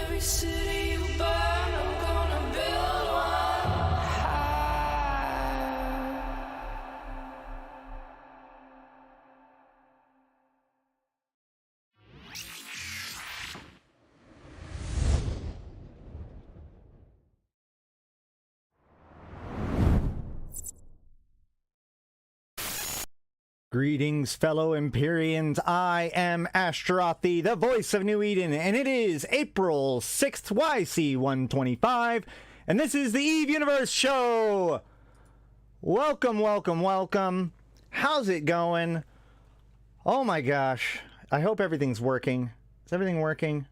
every city you burn, I'm gonna build one high. Greetings, fellow Empyreans. I am Ashtarothi, the voice of New Eden, and it is April 6th, YC125, and this is the Eve Universe Show! Welcome, welcome, welcome. How's it going? Oh my gosh. I hope everything's working. Is everything working?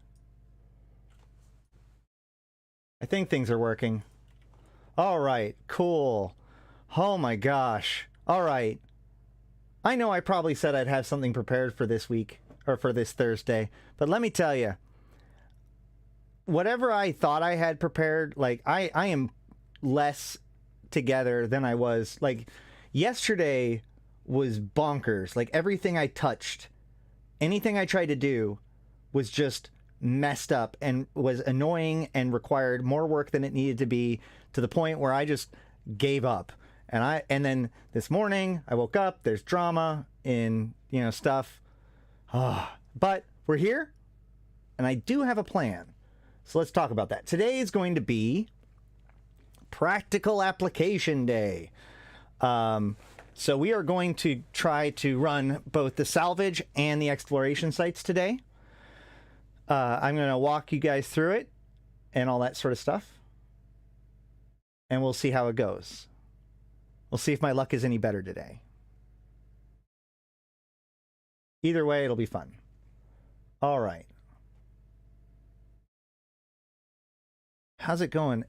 I think things are working. Alright, cool. Oh my gosh. Alright. I know I probably said I'd have something prepared for this week, or for this Thursday, but let me tell you, whatever I thought I had prepared, like, I am less together than I was. Like, yesterday was bonkers. Like, everything I touched, anything I tried to do was just messed up and was annoying and required more work than it needed to be, to the point where I just gave up. And then this morning I woke up, there's drama in, stuff. But we're here and I do have a plan. So let's talk about that. Today is going to be Practical Application Day. So we are going to try to run both the salvage and the exploration sites today. I'm going to walk you guys through it and all that sort of stuff. And we'll see how it goes. We'll see if my luck is any better today. Either way, it'll be fun. All right. How's it going?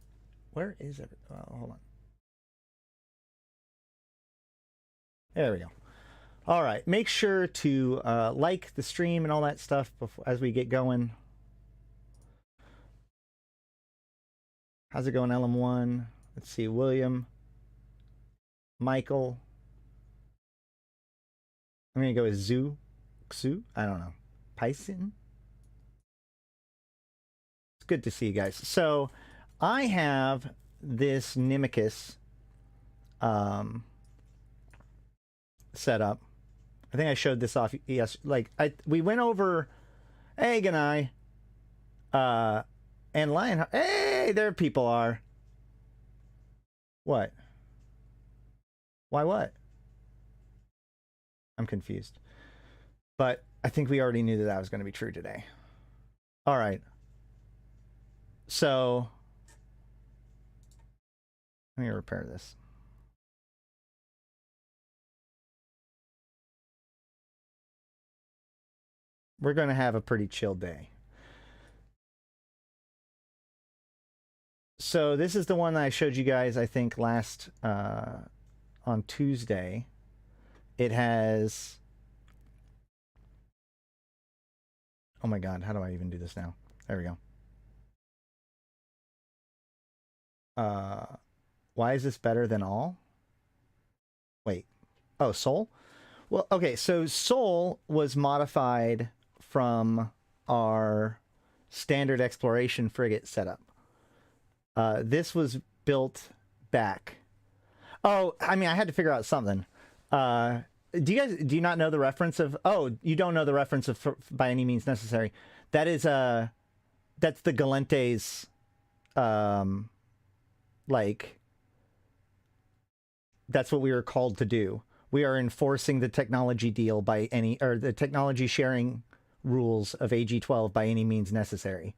Where is it? Oh, hold on. There we go. All right. Make sure to like the stream and all that stuff as we get going. How's it going, LM1? Let's see, William. Michael. I'm going to go with Xu. I don't know. Python. It's good to see you guys. So I have this Nimicus set up. I think I showed this off. Yes. Like we went over Egg and I and Lionheart. Hey, there people are. What? Why what? I'm confused. But I think we already knew that that was going to be true today. All right. So let me repair this. We're going to have a pretty chill day. So this is the one that I showed you guys, I think, last on Tuesday. It has, oh my god, how do I even do this now? There we go. Why is this better than all? Wait. Oh, Soul? Well, okay, so Soul was modified from our standard exploration frigate setup. This was built back. Oh, I mean, I had to figure out something. Do you not know the reference of, oh, you don't know the reference of by any means necessary. That is, that's the Galente's, like, that's what we were called to do. We are enforcing the technology deal by any, or the technology sharing rules of AG-12 by any means necessary.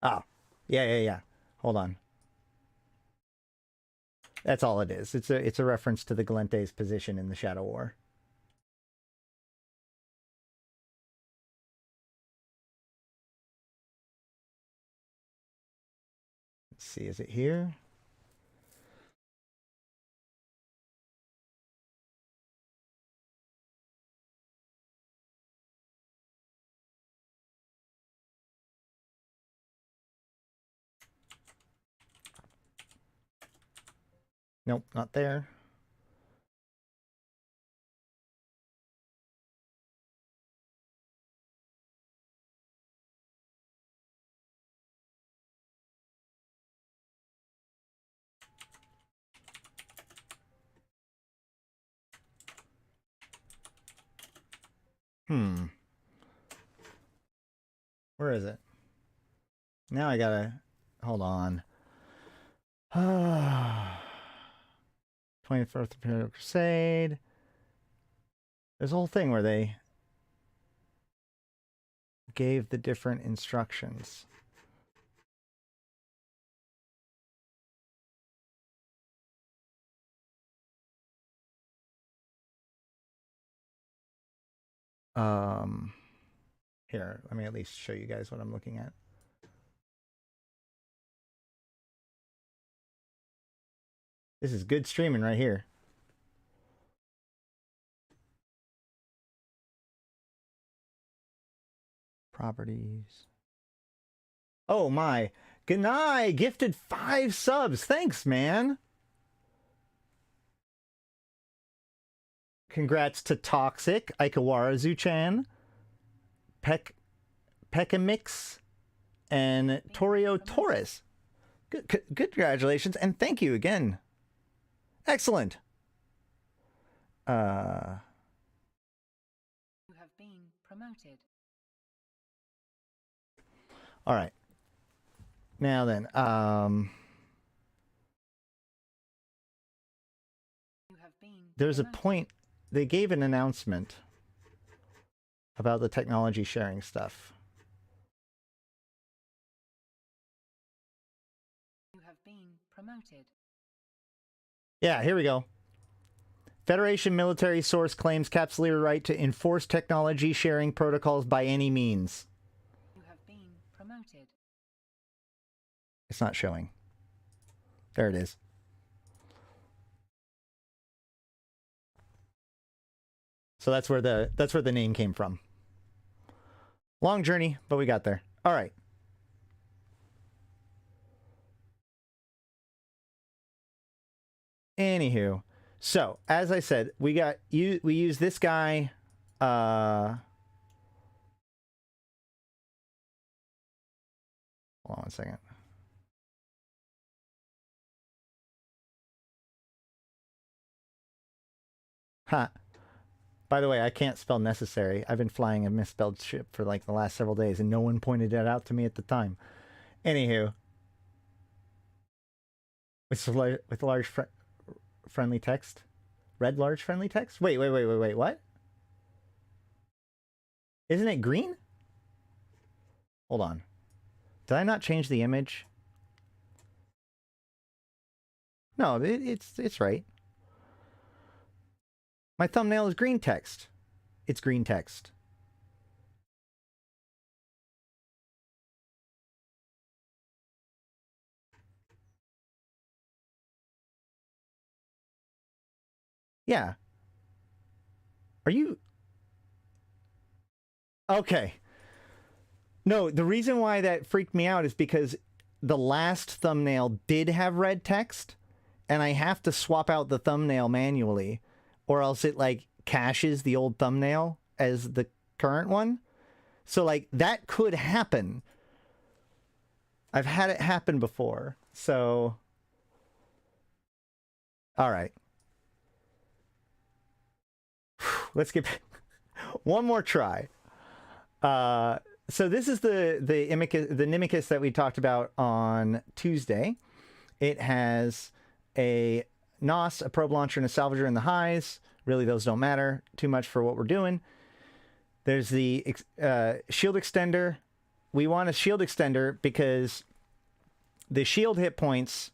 Oh, yeah. Hold on. That's all it is. It's a reference to the Galente's position in the Shadow War. Let's see, is it here? Nope, not there. Where is it? Now I gotta... Hold on. 21st Imperial Crusade. There's a whole thing where they gave the different instructions. Here, let me at least show you guys what I'm looking at. This is good streaming right here. Properties. Oh my. Ganai gifted 5 subs. Thanks, man. Congrats to Toxic, Aikawarazu Chan, Pekimix, and Torio Torres. Good congratulations, and thank you again. Excellent. You have been promoted. All right. Now then, there's a point. They gave an announcement about the technology sharing stuff. You have been promoted. Yeah, here we go. Federation military source claims capsuleer right to enforce technology sharing protocols by any means. You have been promoted. It's not showing. There it is. So that's where the name came from. Long journey, but we got there. All right. Anywho, so as I said, we use this guy. Hold on one second. Ha. By the way, I can't spell necessary. I've been flying a misspelled ship for like the last several days, and no one pointed it out to me at the time. Anywho, with large friendly text, red large friendly text. Wait. What? Isn't it green? Hold on. Did I not change the image? No, it's right. My thumbnail is green text. It's green text. Yeah. Are you... Okay. No, the reason why that freaked me out is because the last thumbnail did have red text, and I have to swap out the thumbnail manually, or else it, like, caches the old thumbnail as the current one. So, like, that could happen. I've had it happen before, so... All right. Let's get one more try. So this is the Nimicus that we talked about on Tuesday. It has a NOS, a probe launcher, and a salvager in the highs. Really, those don't matter too much for what we're doing. There's the shield extender. We want a shield extender because the shield hit points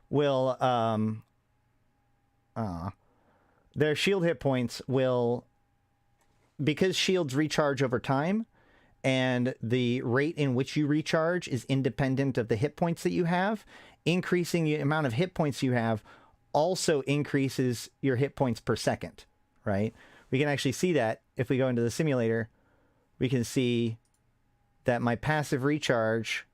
will... their shield hit points will... Because shields recharge over time, and the rate in which you recharge is independent of the hit points that you have, increasing the amount of hit points you have also increases your hit points per second, right? We can actually see that if we go into the simulator. We can see that my passive recharge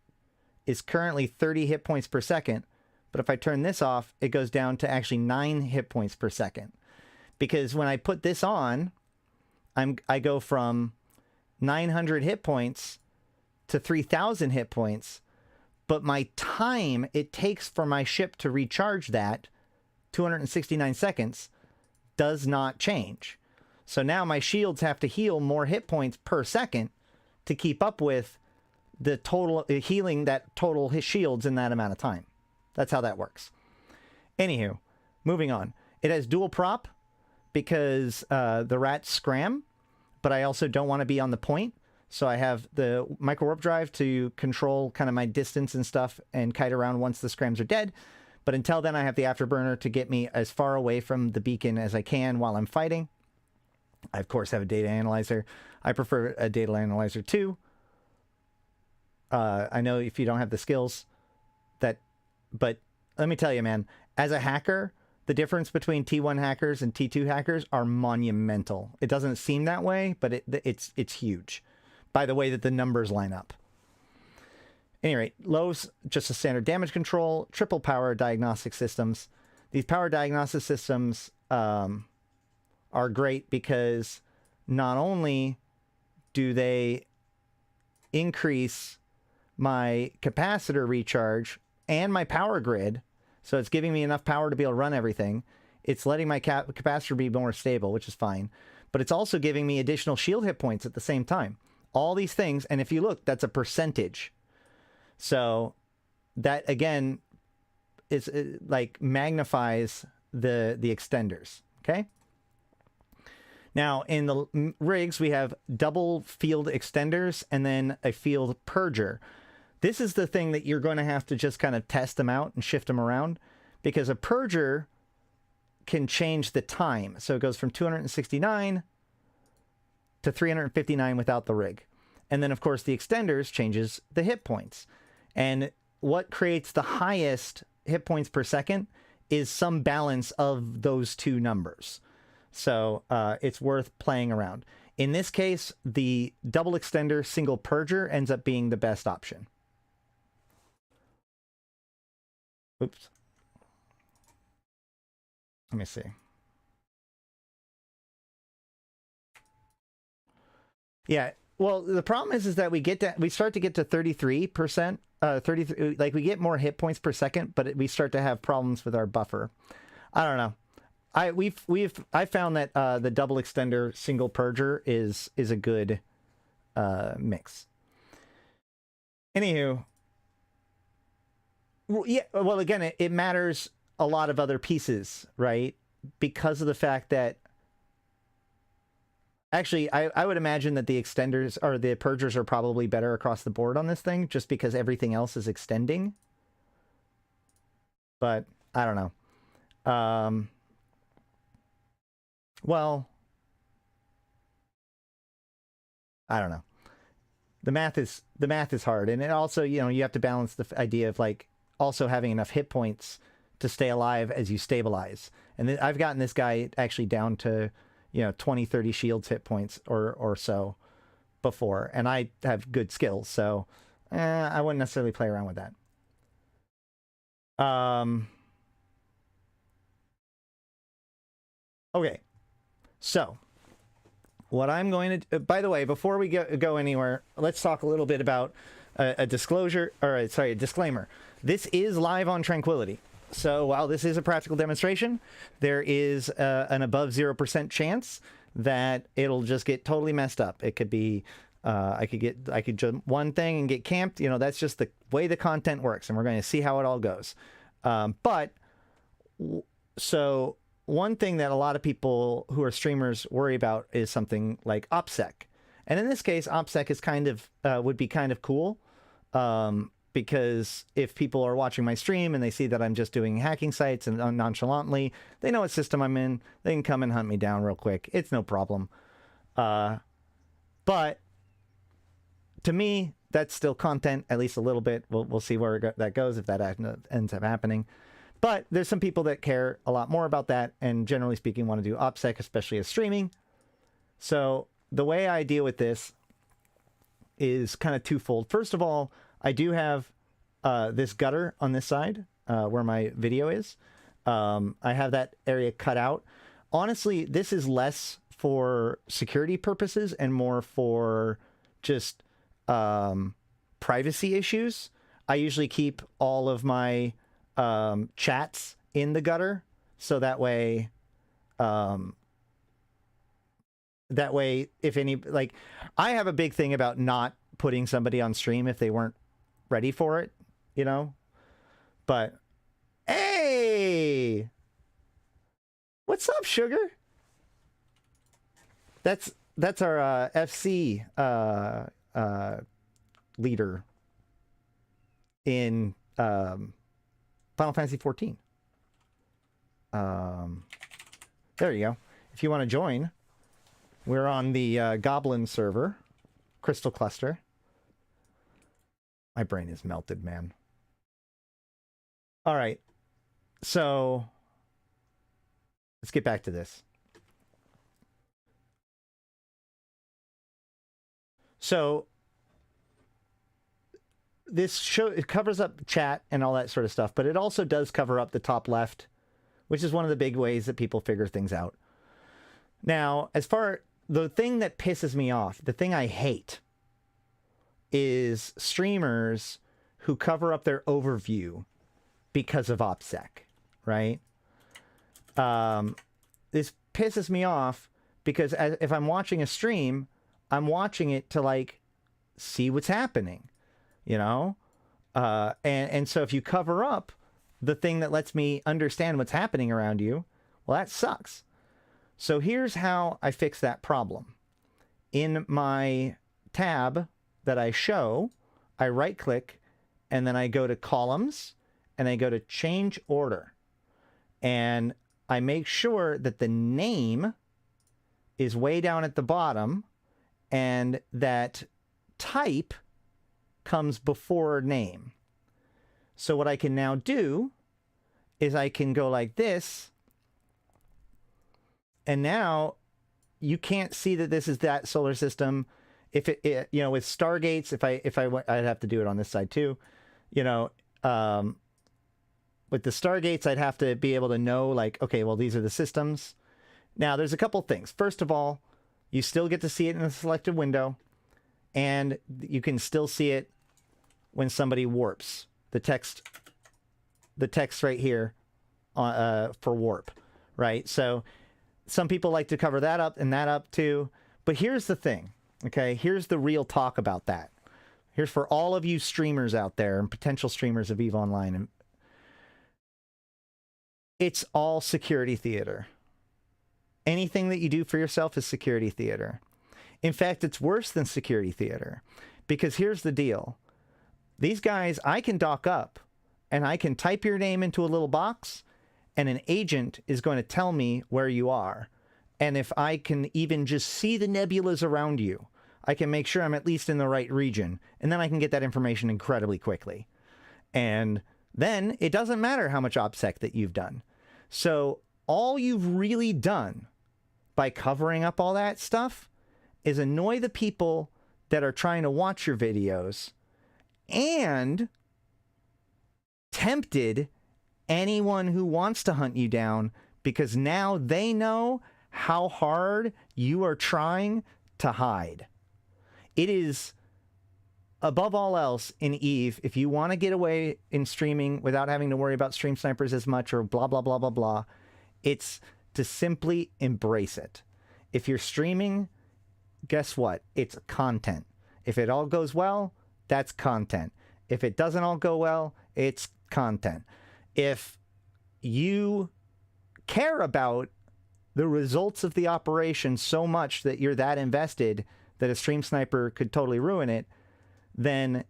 is currently 30 hit points per second, but if I turn this off, it goes down to actually 9 hit points per second. Because when I put this on, I go from 900 hit points to 3,000 hit points, but my time it takes for my ship to recharge that, 269 seconds, does not change. So now my shields have to heal more hit points per second to keep up with the total healing that total his shields in that amount of time. That's how that works. Anywho, moving on. It has dual prop because the rats scram, but I also don't want to be on the point. So I have the micro warp drive to control kind of my distance and stuff and kite around once the scrams are dead. But until then, I have the afterburner to get me as far away from the beacon as I can while I'm fighting. I, of course, have a data analyzer. I prefer a data analyzer too. I know if you don't have the skills that, but let me tell you, man, as a hacker, the difference between T1 hackers and T2 hackers are monumental. It doesn't seem that way, but it's huge by the way that the numbers line up. Anyway, lows, just a standard damage control, triple power diagnostic systems. These power diagnostic systems are great because not only do they increase my capacitor recharge and my power grid, so it's giving me enough power to be able to run everything. It's letting my capacitor be more stable, which is fine. But it's also giving me additional shield hit points at the same time. All these things, and if you look, that's a percentage. So that, again, is like magnifies the extenders, okay? Now, in the rigs, we have double field extenders and then a field purger. This is the thing that you're going to have to just kind of test them out and shift them around, because a purger can change the time. So it goes from 269 to 359 without the rig. And then, of course, the extenders changes the hit points. And what creates the highest hit points per second is some balance of those two numbers. So it's worth playing around. In this case, the double extender single purger ends up being the best option. Oops. Let me see. Yeah. Well, the problem is that we start to get to 33%, 33, like we get more hit points per second, but we start to have problems with our buffer. I don't know. I found that the double extender single purger is a good mix. Anywho, well, again, it matters a lot of other pieces, right? Because of the fact that actually, I would imagine that the extenders or the purgers are probably better across the board on this thing, just because everything else is extending. But I don't know. Well, I don't know. The math is hard, and it also, you have to balance the idea of like also having enough hit points to stay alive as you stabilize. And I've gotten this guy actually down to 20, 30 shields hit points or so before, and I have good skills, so I wouldn't necessarily play around with that. Okay, so what I'm going to... by the way, before we go anywhere, let's talk a little bit about a disclaimer. This is live on Tranquility. So while this is a practical demonstration, there is an above 0% chance that it'll just get totally messed up. It could be, I could jump one thing and get camped. That's just the way the content works, and we're going to see how it all goes. So one thing that a lot of people who are streamers worry about is something like OPSEC. And in this case, OPSEC is would be kind of cool. Because if people are watching my stream and they see that I'm just doing hacking sites and nonchalantly, they know what system I'm in. They can come and hunt me down real quick. It's no problem. But to me, that's still content, at least a little bit. We'll see where that goes if that ends up happening. But there's some people that care a lot more about that, and generally speaking want to do OPSEC, especially as streaming. So the way I deal with this is kind of twofold. First of all, I do have this gutter on this side where my video is. I have that area cut out. Honestly, this is less for security purposes and more for just privacy issues. I usually keep all of my chats in the gutter, so that way That way, if any, like, I have a big thing about not putting somebody on stream if they weren't ready for it, you know? But, hey! What's up, sugar? That's our FC leader in Final Fantasy 14. There you go. If you want to join, we're on the Goblin server, Crystal Cluster. My brain is melted, man. All right. So, let's get back to this. So, this show, it covers up chat and all that sort of stuff, but it also does cover up the top left, which is one of the big ways that people figure things out. Now, as far the thing that pisses me off, the thing I hate, is streamers who cover up their overview because of OPSEC, right? This pisses me off because if I'm watching a stream, I'm watching it to, like, see what's happening, you know? And so if you cover up the thing that lets me understand what's happening around you, well, that sucks. So here's how I fix that problem. In my tab that I show, I right-click, and then I go to Columns, and I go to Change Order. And I make sure that the name is way down at the bottom, and that type comes before name. So what I can now do is I can go like this, and now you can't see that this is that solar system. If it you know, with Stargates, I'd have to do it on this side too, you know, with the Stargates, I'd have to be able to know, like, okay, well, these are the systems. Now, there's a couple things. First of all, you still get to see it in the selected window, and you can still see it when somebody warps. The text right here for warp, right? So some people like to cover that up and that up too. But here's the thing, okay? Here's the real talk about that. Here's for all of you streamers out there and potential streamers of EVE Online. And it's all security theater. Anything that you do for yourself is security theater. In fact, it's worse than security theater. Because here's the deal. These guys, I can dock up, and I can type your name into a little box, and an agent is going to tell me where you are. And if I can even just see the nebulas around you, I can make sure I'm at least in the right region, and then I can get that information incredibly quickly. And then it doesn't matter how much OPSEC that you've done. So all you've really done by covering up all that stuff is annoy the people that are trying to watch your videos and tempted anyone who wants to hunt you down, because now they know how hard you are trying to hide. It is, above all else, in EVE, if you want to get away in streaming without having to worry about stream snipers as much or blah, blah, blah, blah, blah, it's to simply embrace it. If you're streaming, guess what? It's content. If it all goes well, that's content. If it doesn't all go well, it's content. If you care about the results of the operation so much that you're that invested that a stream sniper could totally ruin it, then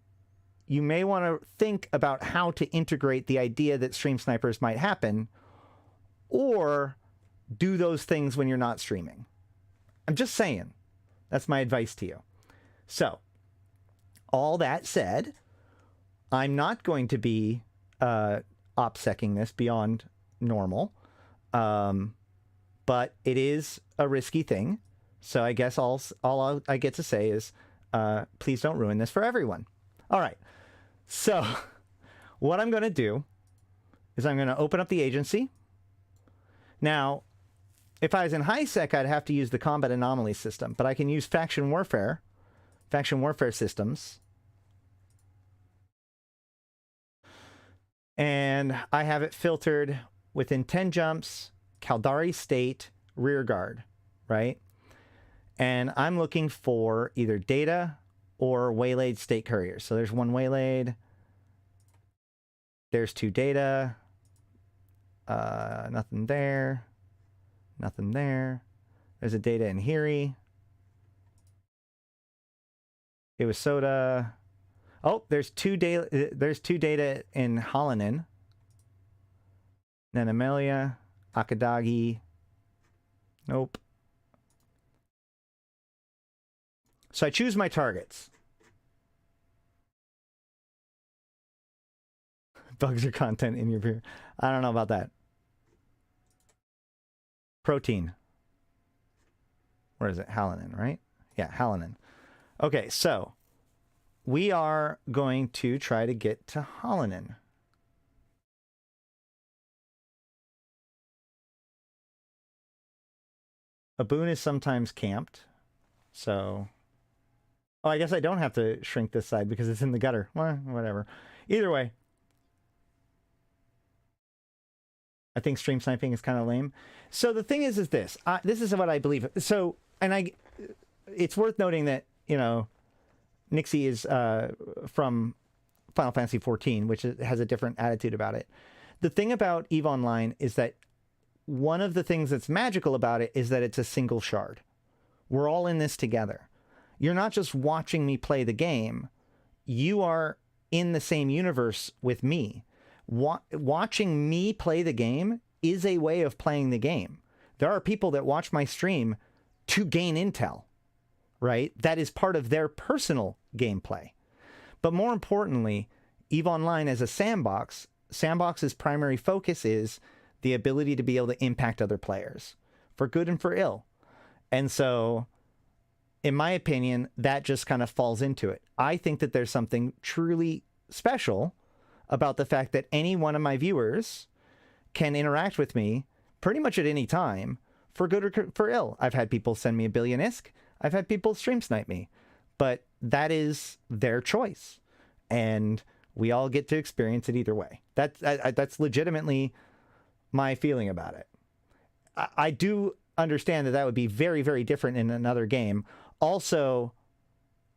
you may want to think about how to integrate the idea that stream snipers might happen, or do those things when you're not streaming. I'm just saying. That's my advice to you. So, all that said, I'm not going to be OPSECing this beyond normal, but it is a risky thing. So I guess all I get to say is, please don't ruin this for everyone. All right. So what I'm going to do is I'm going to open up the agency. Now, if I was in high sec, I'd have to use the combat anomaly system, but I can use faction warfare systems. And I have it filtered within 10 jumps, Caldari State, rear guard, right? And I'm looking for either data or waylaid state couriers. So there's one waylaid. There's 2 data. Nothing there. Nothing there. There's a data in Hiri. It was Soda. Oh, there's 2 data. There's 2 data in Hallinan. Nenemelia, Akadagi. Nope. So I choose my targets. Bugs or content in your beer. I don't know about that. Protein. Where is it? Hallinan, right? Yeah, Hallinan. Okay, so we are going to try to get to Hallinan. A boon is sometimes camped. So... Oh, I guess I don't have to shrink this side because it's in the gutter. Well, whatever. Either way. I think stream sniping is kind of lame. So the thing is this. This is what I believe. So, and it's worth noting that, you know, Nixie is from Final Fantasy XIV, which has a different attitude about it. The thing about EVE Online is that one of the things that's magical about it is that it's a single shard. We're all in this together. You're not just watching me play the game. You are in the same universe with me. Watching me play the game is a way of playing the game. There are people that watch my stream to gain intel, right? That is part of their personal gameplay. But more importantly, EVE Online as a sandbox, Sandbox's primary focus is the ability to be able to impact other players, for good and for ill. And so, in my opinion, that just kind of falls into it. I think that there's something truly special about the fact that any one of my viewers can interact with me pretty much at any time, for good or for ill. I've had people send me a billion ISK. I've had people stream snipe me. But that is their choice. And we all get to experience it either way. That's legitimately my feeling about it. I do understand that that would be very, very different in another game. Also,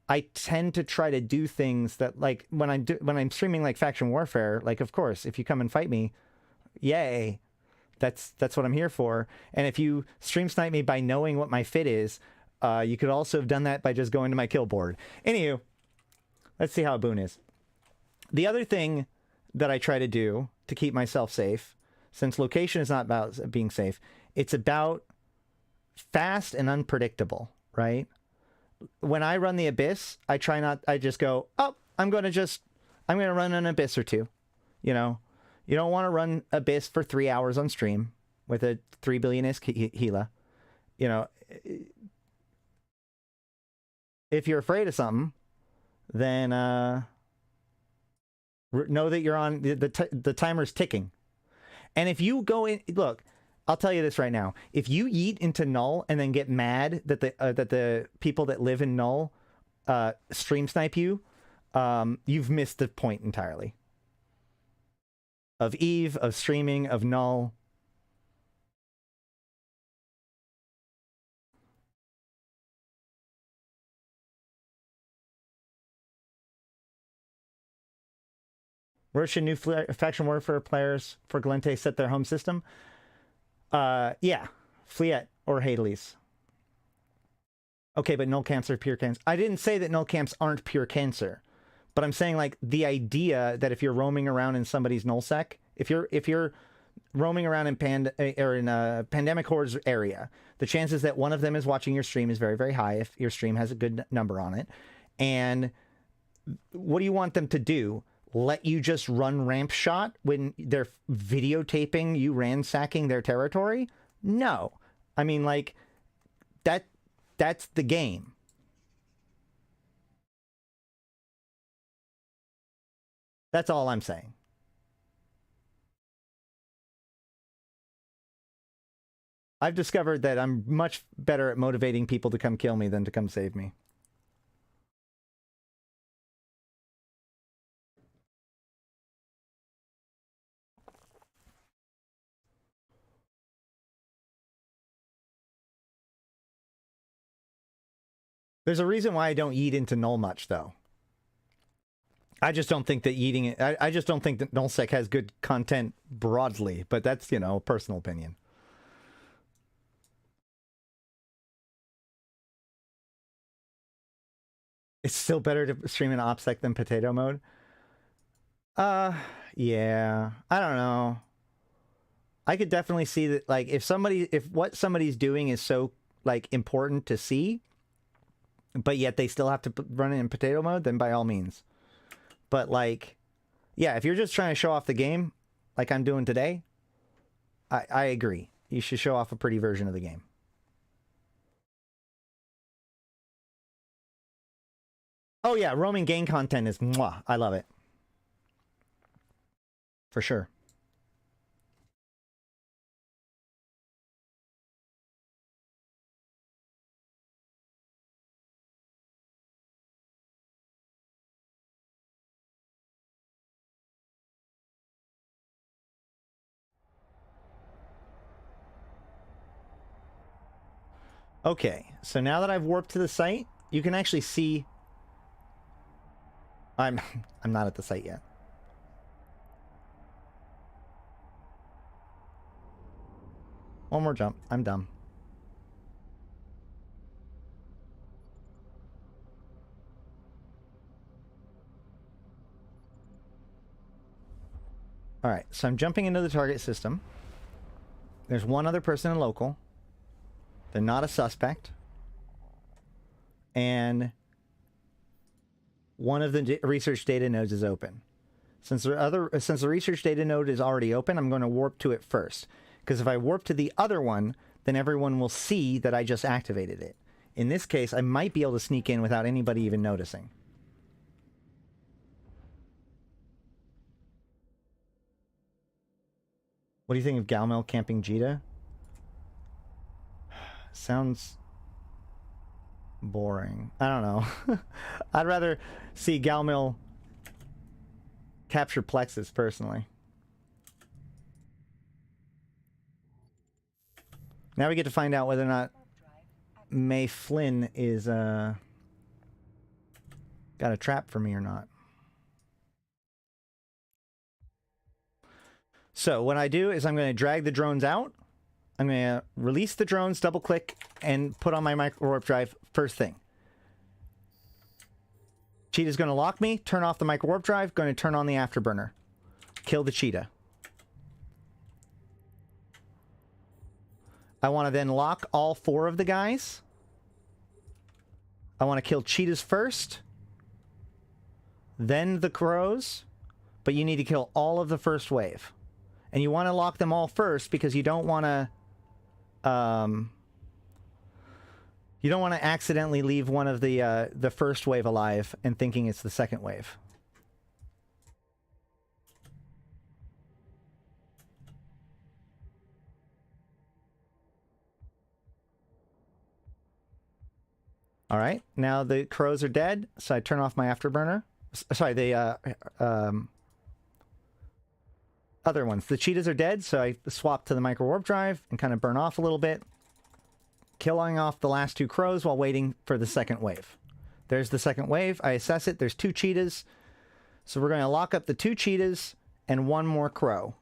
I tend to try to do things that, like, when I'm streaming like Faction Warfare, like, of course, if you come and fight me, yay, that's what I'm here for. And if you stream snipe me by knowing what my fit is, you could also have done that by just going to my kill board. Anywho, let's see how a boon is. The other thing that I try to do to keep myself safe, since location is not about being safe, it's about fast and unpredictable, right? When I run the Abyss, I just go, oh, I'm going to run an Abyss or two. You know, you don't want to run Abyss for 3 hours on stream with a 3 billion ISK Gila. You know, if you're afraid of something, then know that you're on the timer's ticking. And if you go in, look, I'll tell you this right now. If you yeet into Null and then get mad that the people that live in Null stream snipe you, you've missed the point entirely. Of EVE, of streaming, of Null. Where should new Faction Warfare players for Gallente set their home system? Yeah, Fleet or Hades. Okay, but null camps are pure cancer. I didn't say that null camps aren't pure cancer, but I'm saying, like, the idea that if you're roaming around in somebody's nullsec, if you're roaming around in a Pandemic Hordes area, the chances that one of them is watching your stream is very, very high if your stream has a good number on it. And what do you want them to do? Let you just run ramp shot when they're videotaping you ransacking their territory? No. I mean, like, that's the game. That's all I'm saying. I've discovered that I'm much better at motivating people to come kill me than to come save me. There's a reason why I don't yeet into null much, though. I just don't think that yeeting it... I just don't think that nullsec has good content broadly, but that's, you know, a personal opinion. It's still better to stream in OPSEC than potato mode? Yeah. I don't know. I could definitely see that, like, if what somebody's doing is so, like, important to see, but yet they still have to run it in potato mode, then by all means. But, like, yeah, if you're just trying to show off the game, like I'm doing today, I agree. You should show off a pretty version of the game. Oh, yeah, roaming game content is mwah. I love it. For sure. Okay, so now that I've warped to the site, you can actually see... I'm not at the site yet. One more jump. I'm dumb. Alright, so I'm jumping into the target system. There's one other person in local. They're not a suspect. And one of the research data nodes is open. Since the research data node is already open, I'm going to warp to it first. Because if I warp to the other one, then everyone will see that I just activated it. In this case, I might be able to sneak in without anybody even noticing. What do you think of Galmel camping Jita? Sounds boring. I don't know. I'd rather see Galmel capture Plexus, personally. Now we get to find out whether or not May Flynn is got a trap for me or not. So what I do is I'm going to drag the drones out. I'm going to release the drones, double click, and put on my micro warp drive first thing. Cheetah's going to lock me, turn off the micro warp drive, going to turn on the afterburner. Kill the cheetah. I want to then lock all 4 of the guys. I want to kill cheetahs first, then the crows, but you need to kill all of the first wave. And you want to lock them all first because you don't want to accidentally leave one of the first wave alive and thinking it's the second wave. All right, now the crows are dead, so I turn off my afterburner. Sorry, the other ones. The cheetahs are dead, so I swap to the micro warp drive and kind of burn off a little bit, killing off the last 2 crows while waiting for the second wave. There's the second wave. I assess it. There's 2 cheetahs, so we're going to lock up the 2 cheetahs and 1 more crow.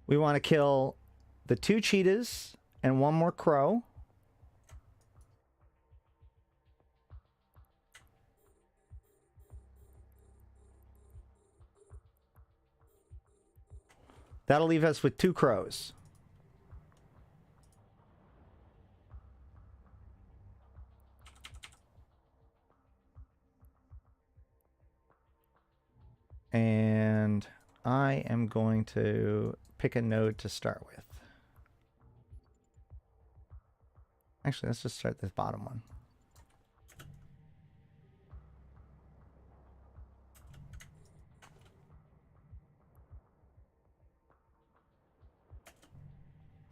We want to kill the 2 cheetahs and 1 more crow. That'll leave us with 2 crows. And I am going to pick a node to start with. Actually, let's just start this bottom one.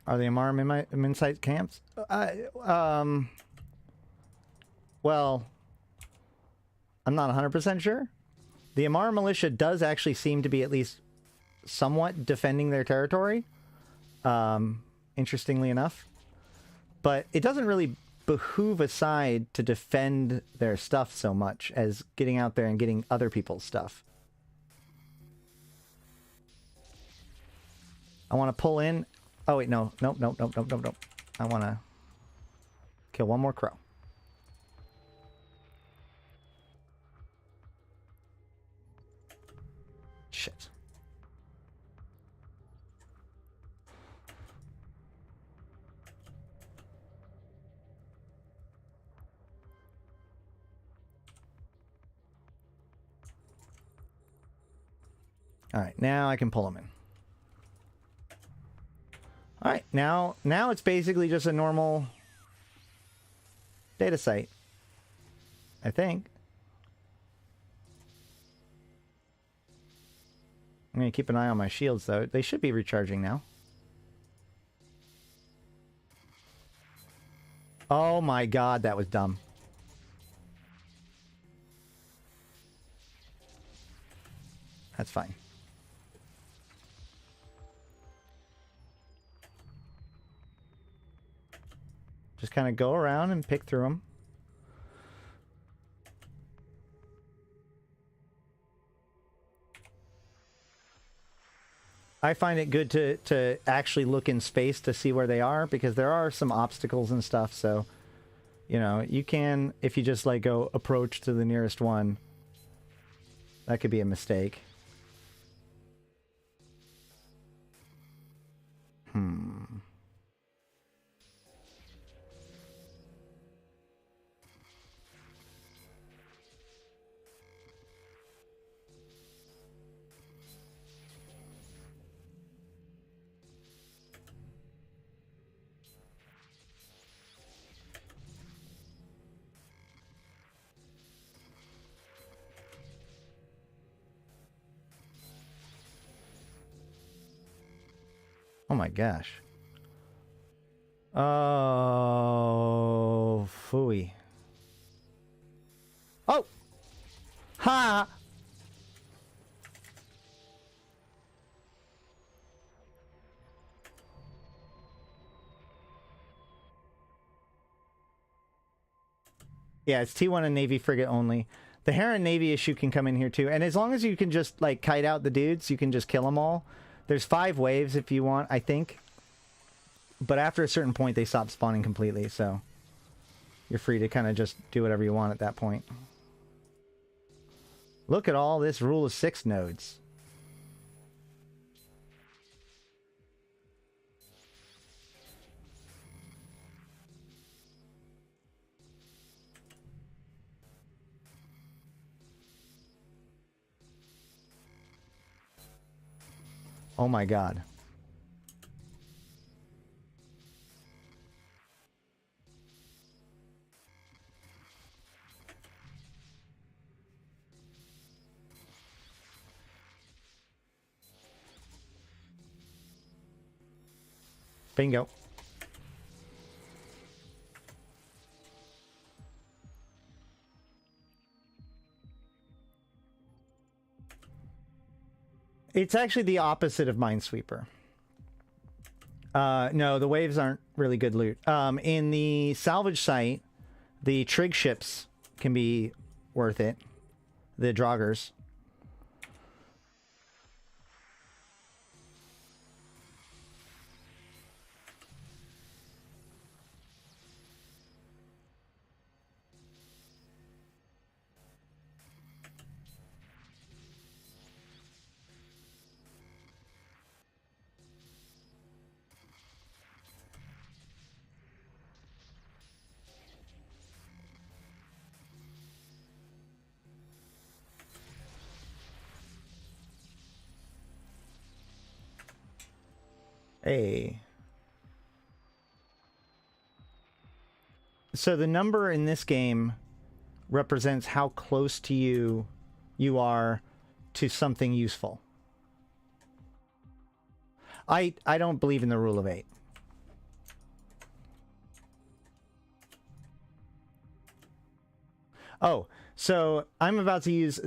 Are the Amara Minsite camps? Well, I'm not 100% sure. The Amara militia does actually seem to be at least somewhat defending their territory, interestingly enough. But it doesn't really behoove a side to defend their stuff so much as getting out there and getting other people's stuff. I want to pull in... Oh, wait, no. Nope. I want to kill one more crow. Shit. All right, now I can pull them in. All right, now it's basically just a normal data site, I think. I'm going to keep an eye on my shields, though. They should be recharging now. Oh my god, that was dumb. That's fine. Just kind of go around and pick through them. I find it good to actually look in space to see where they are, because there are some obstacles and stuff, so, you know, you can, if you just, like, go approach to the nearest one, that could be a mistake. Oh my gosh. Oh, phooey. Oh! Ha! Yeah, it's T1 and Navy frigate only. The Heron Navy issue can come in here too. And as long as you can just, like, kite out the dudes, you can just kill them all. There's 5 waves if you want, I think. But after a certain point, they stop spawning completely, so you're free to kind of just do whatever you want at that point. Look at all this rule of 6 nodes. Oh my god. Bingo. It's actually the opposite of Minesweeper. No, the waves aren't really good loot. In the salvage site, the trig ships can be worth it. The Draugrs. Hey. So the number in this game represents how close to you are to something useful. I don't believe in the rule of 8. Oh, so I'm about to use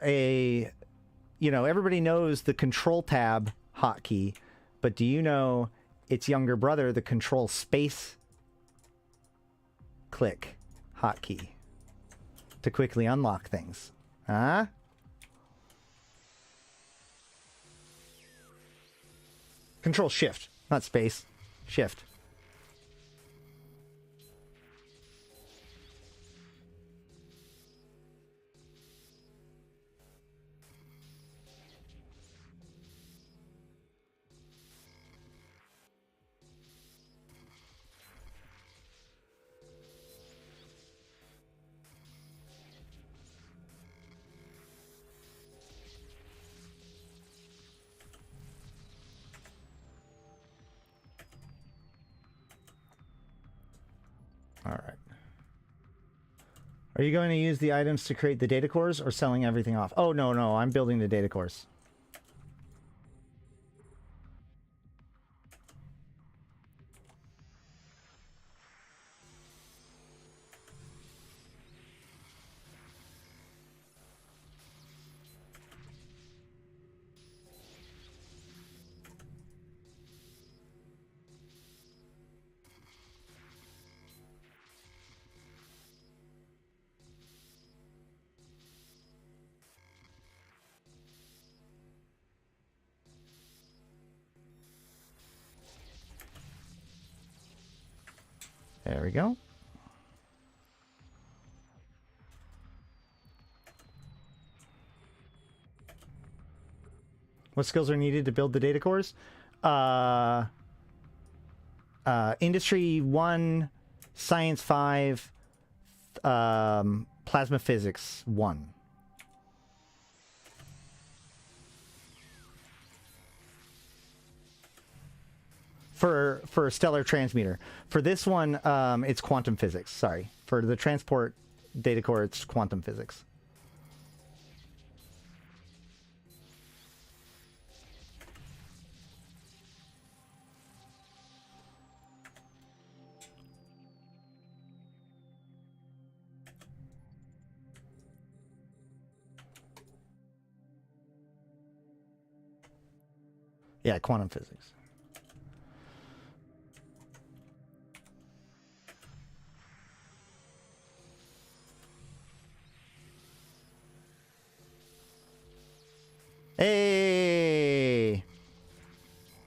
you know, everybody knows the Control Tab hotkey, but do you know its younger brother, the Control Space click hotkey, to quickly unlock things? Huh? Control Shift, not Space. Shift. All right. Are you going to use the items to create the data cores or selling everything off? Oh, no, no. I'm building the data cores. There we go. What skills are needed to build the data cores? Industry 1, Science 5, Plasma Physics 1. For Stellar Transmuter. For this one, it's Quantum Physics. Sorry. For the Transport Data Core, it's Quantum Physics. Yeah, Quantum Physics. Hey!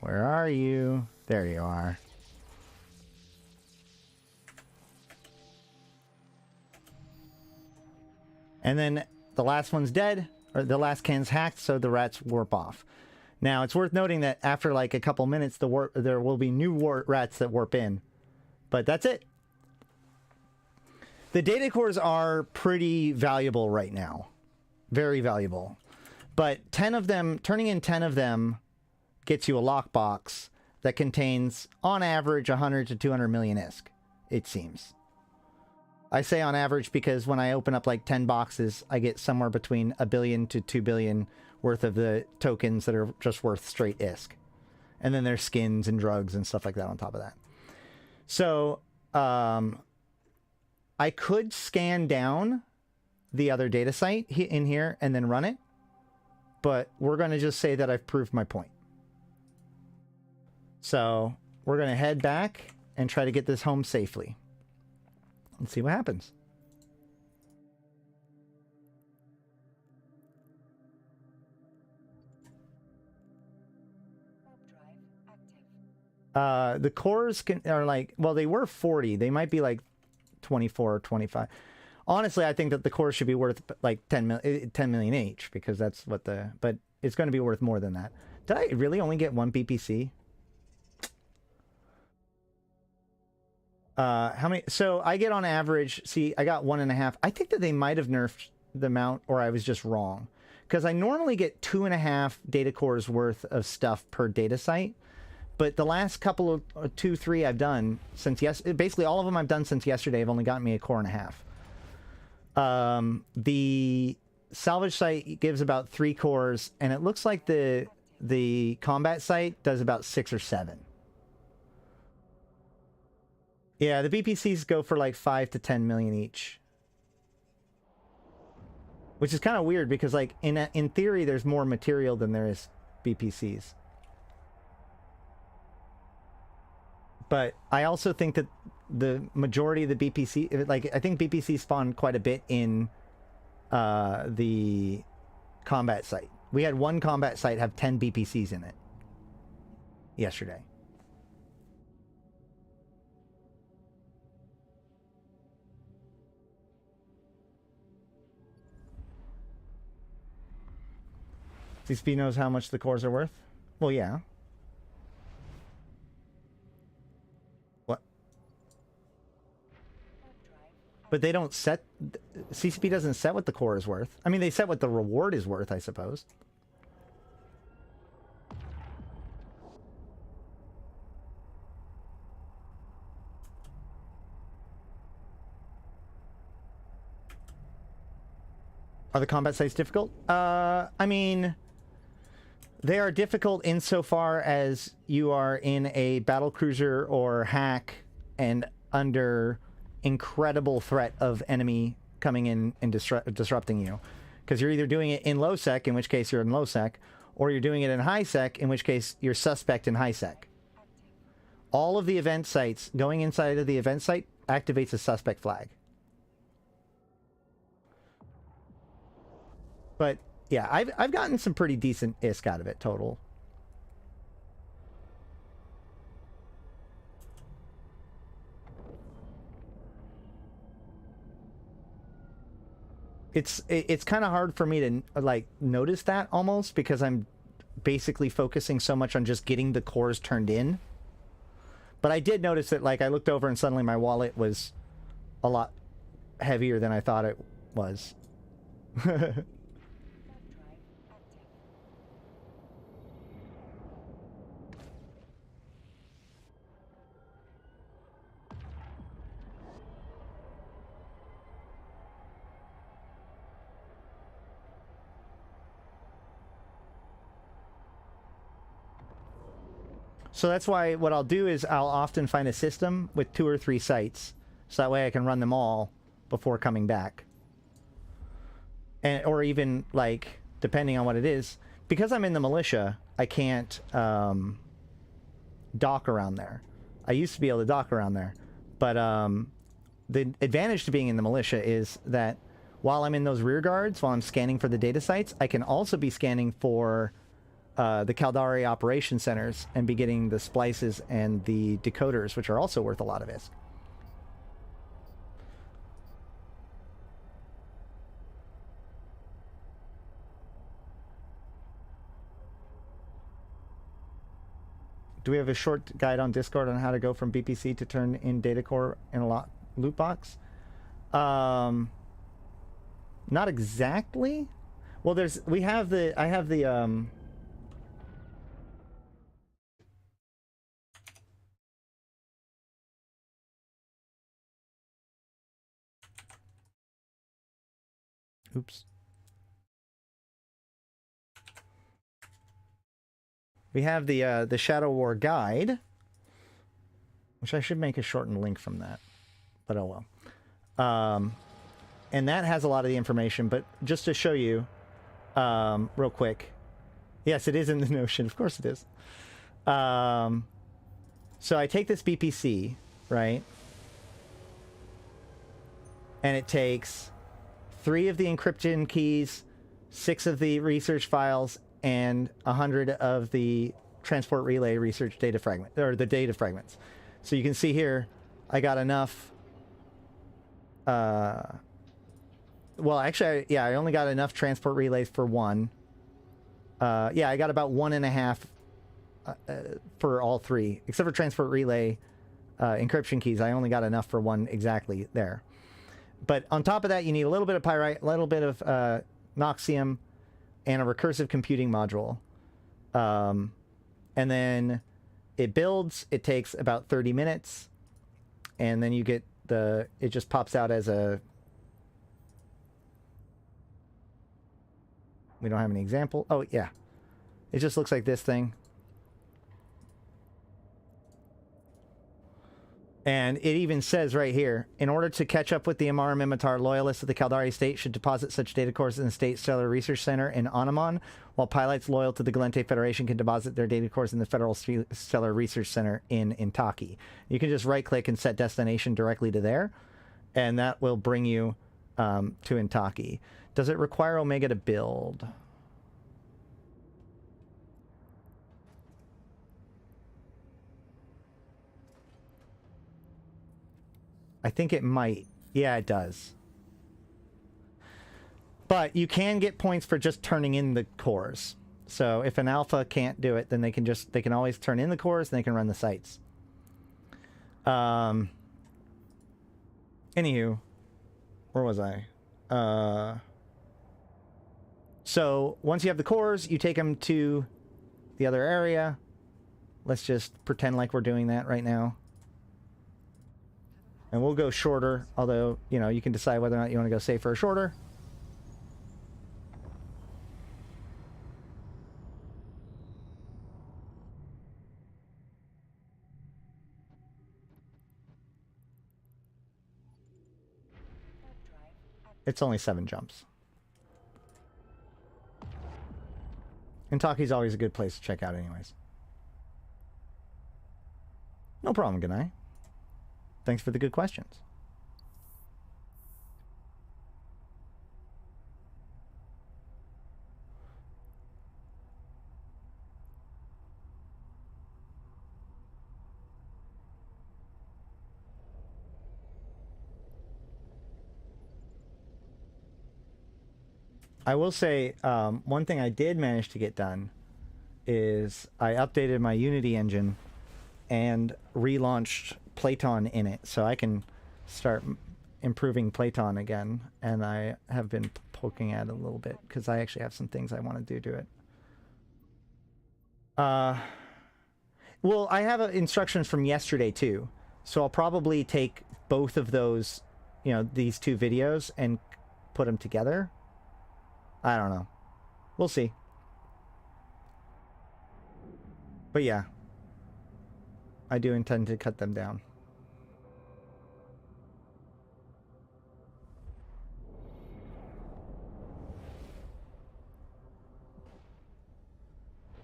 Where are you? There you are. And then the last one's dead, or the last can's hacked, so the rats warp off. Now, it's worth noting that after like a couple minutes, there will be new rats that warp in. But that's it. The data cores are pretty valuable right now. Very valuable. But 10 of them, turning in 10 of them gets you a lockbox that contains, on average, 100 to 200 million ISK, it seems. I say on average because when I open up like 10 boxes, I get somewhere between 1 billion to 2 billion worth of the tokens that are just worth straight ISK. And then there's skins and drugs and stuff like that on top of that. So, I could scan down the other data site in here and then run it. But we're going to just say that I've proved my point. So we're going to head back and try to get this home safely. And see what happens. The cores are like, well, they were 40. They might be like 24 or 25. Honestly, I think that the cores should be worth like 10 million each, because that's what but it's going to be worth more than that. Did I really only get one BPC? How many? So I get on average, see, I got 1.5. I think that they might have nerfed the amount, or I was just wrong. Because I normally get 2.5 data cores worth of stuff per data site. But the last couple of 2, 3 I've done since basically all of them I've done since yesterday have only gotten me 1.5 cores. The salvage site gives about 3 cores, and it looks like the combat site does about 6 or 7. Yeah, the BPCs go for like 5 to 10 million each. Which is kind of weird because, like, in theory, there's more material than there is BPCs. But I also think that the majority of the BPC, like, I think BPC spawn quite a bit in the combat site. We had one combat site have 10 BPCs in it yesterday. CSP knows how much the cores are worth? Well, yeah. What? But they don't set... CCP doesn't set what the core is worth. I mean, they set what the reward is worth, I suppose. Are the combat sites difficult? I mean... They are difficult insofar as you are in a battlecruiser or hack and under incredible threat of enemy coming in and disrupting you. Because you're either doing it in low sec, in which case you're in low sec, or you're doing it in high sec, in which case you're suspect in high sec. All of the event sites, going inside of the event site, activates a suspect flag. But... yeah, I've gotten some pretty decent ISK out of it total. It's kind of hard for me to like notice that almost because I'm basically focusing so much on just getting the cores turned in. But I did notice that, like, I looked over and suddenly my wallet was a lot heavier than I thought it was. So that's why what I'll do is I'll often find a system with 2 or 3 sites. So that way I can run them all before coming back. And, or even, like, depending on what it is. Because I'm in the militia, I can't dock around there. I used to be able to dock around there. But the advantage to being in the militia is that while I'm in those rear guards, while I'm scanning for the data sites, I can also be scanning for... the Caldari operation centers and be getting the splices and the decoders, which are also worth a lot of ISK. Do we have a short guide on Discord on how to go from BPC to turn in data core in a loot box? Not exactly. Well, I have the oops. We have the Shadow War guide, which I should make a shortened link from that, but oh well. And that has a lot of the information, but just to show you, real quick. Yes, it is in the Notion. Of course it is. So I take this BPC, right? And it takes 3 of the encryption keys, 6 of the research files, and 100 of the transport relay research data fragment, or the data fragments. So you can see here, I got enough. Well, actually, yeah, I only got enough transport relays for 1. Yeah, I got about 1.5 for all 3, except for transport relay encryption keys. I only got enough for 1 exactly there. But on top of that, you need a little bit of pyrite, a little bit of Noxium, and a recursive computing module. And then it builds. It takes about 30 minutes. And then you get it just pops out as a... We don't have any example. Oh, yeah. It just looks like this thing. And it even says right here, in order to catch up with the Amara Mimitar, loyalists of the Caldari state should deposit such data cores in the State Stellar Research Center in Onamon, while pilots loyal to the Gallente Federation can deposit their data cores in the Federal Stellar Research Center in Intaki. You can just right-click and set destination directly to there, and that will bring you to Intaki. Does it require Omega to build? I think it might. Yeah, it does. But you can get points for just turning in the cores. So if an alpha can't do it, then they can always turn in the cores and they can run the sites. Anywho, where was I? So once you have the cores, you take them to the other area. Let's just pretend like we're doing that right now. And we'll go shorter, although, you know, you can decide whether or not you want to go safer or shorter. It's only 7 jumps. Intaki's always a good place to check out anyways. No problem, Ganai. Thanks for the good questions. I will say, one thing I did manage to get done is I updated my Unity engine and relaunched Playton in it, so I can start improving Playton again, and I have been poking at it a little bit because I actually have some things I want to do to it. Well, I have instructions from yesterday too, so I'll probably take both of those, you know, these 2 videos and put them together. I don't know. We'll see. But yeah, I do intend to cut them down.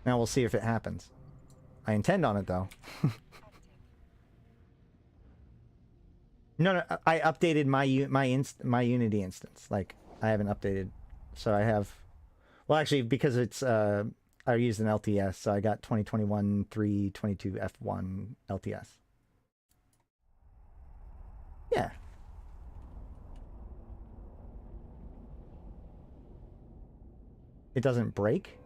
Now we'll see if it happens. I intend on it though. No, I updated my Unity instance. Like, I haven't updated, so I have. Well, actually, because it's I used an LTS, so I got 2021 322 F1 LTS. Yeah. It doesn't break?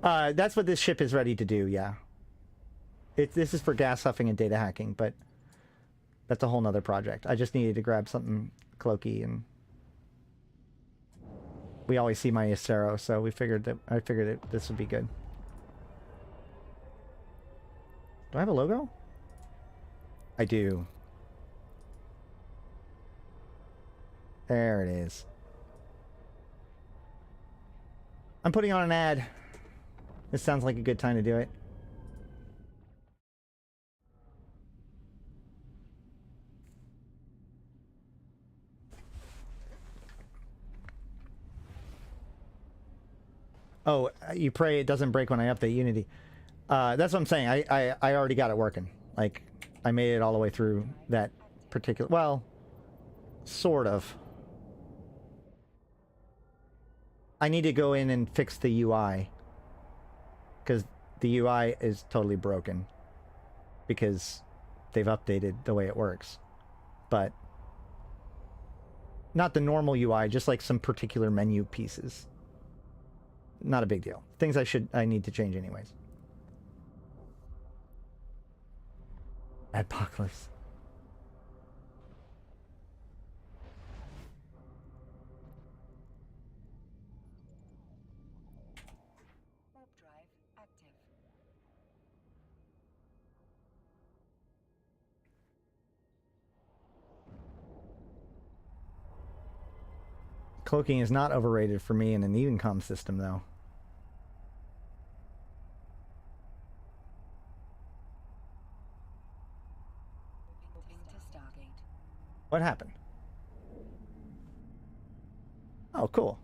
That's what this ship is ready to do, yeah. This is for gas huffing and data hacking, but that's a whole nother project. I just needed to grab something cloaky, and we always see my Acero, so I figured that this would be good. Do I have a logo? I do. There it is. I'm putting on an ad. This sounds like a good time to do it. Oh, you pray it doesn't break when I update Unity. That's what I'm saying. I already got it working. Like, I made it all the way through that particular... Well, sort of. I need to go in and fix the UI. Because the UI is totally broken. Because they've updated the way it works. But not the normal UI, just like some particular menu pieces. Not a big deal. Things I need to change anyways. Apocalypse. Warp drive active. Cloaking is not overrated for me in an Edencom system, though. What happened? Oh, cool.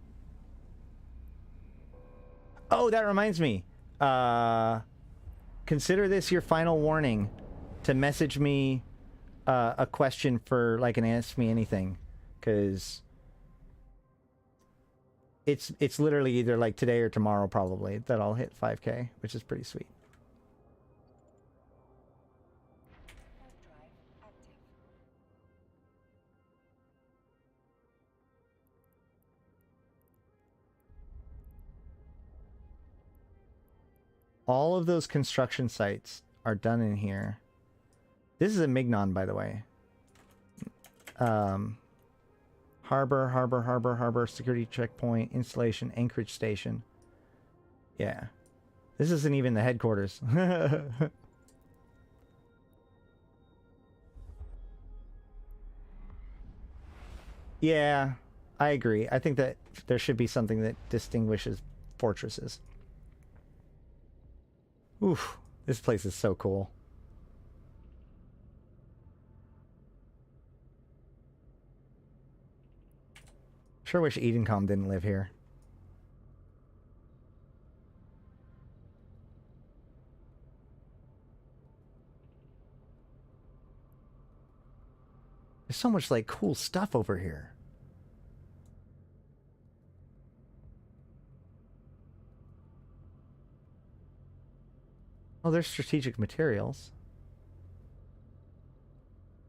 Oh, that reminds me. Consider this your final warning to message me a question for like an Ask Me Anything, because it's literally either like today or tomorrow probably that I'll hit 5K, which is pretty sweet. All of those construction sites are done in here. This is a Mignon, by the way. Harbor, security checkpoint, installation, anchorage station. Yeah. This isn't even the headquarters. Yeah, I agree. I think that there should be something that distinguishes fortresses. Oof, this place is so cool. Sure wish Edencom didn't live here. There's so much like cool stuff over here. Oh, there's strategic materials.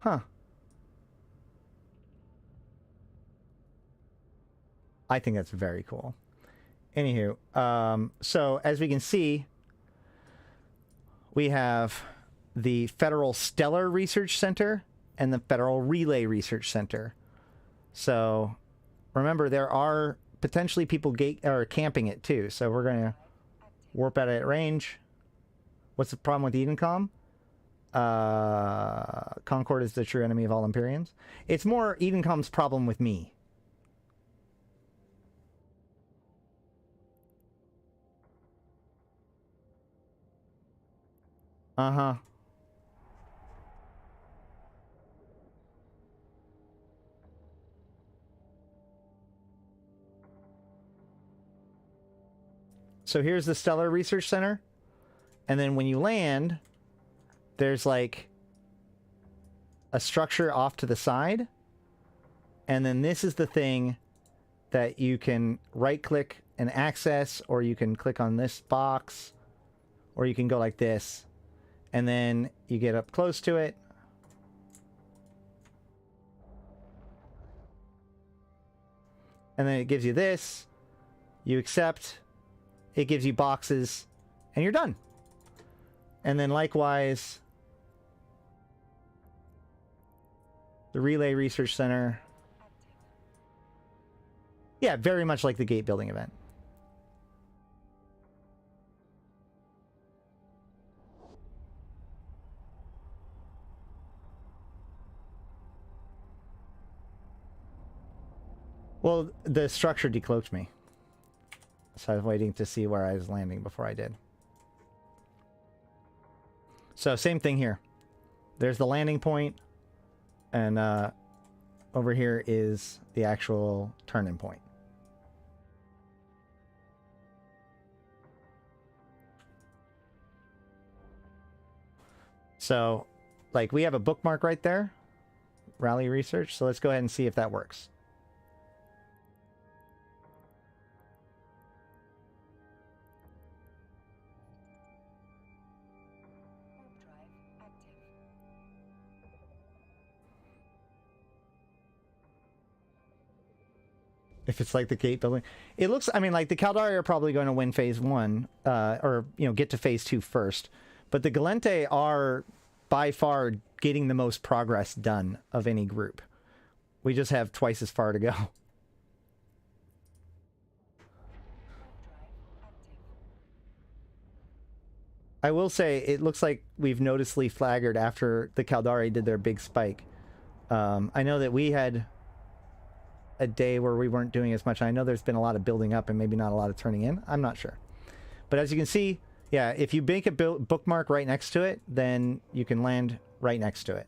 Huh. I think that's very cool. Anywho, so as we can see, we have the Federal Stellar Research Center and the Federal Relay Research Center. So remember, there are potentially people camping it too. So we're going to warp out at range. What's the problem with Edencom? Concord is the true enemy of all Empyreans. It's more Edencom's problem with me. Uh-huh. So here's the Stellar Research Center. And then when you land, there's like a structure off to the side. And then this is the thing that you can right-click and access, or you can click on this box, or you can go like this. And then you get up close to it. And then it gives you this. You accept. It gives you boxes. And you're done. And then likewise, the Relay Research Center. Yeah, very much like the gate building event. Well, the structure decloaked me. So I was waiting to see where I was landing before I did. So same thing here. There's the landing point, and over here is the actual turn-in point. So, like, we have a bookmark right there, Rally Research, so let's go ahead and see if that works. If it's like the gate building, it looks, I mean, like the Caldari are probably going to win phase 1, or, you know, get to phase 2 first. But the Gallente are by far getting the most progress done of any group. We just have twice as far to go. I will say, it looks like we've noticeably flaggered after the Caldari did their big spike. I know that we had a day where we weren't doing as much. I know there's been a lot of building up and maybe not a lot of turning in. I'm not sure. But as you can see, yeah, if you make a bookmark right next to it, then you can land right next to it.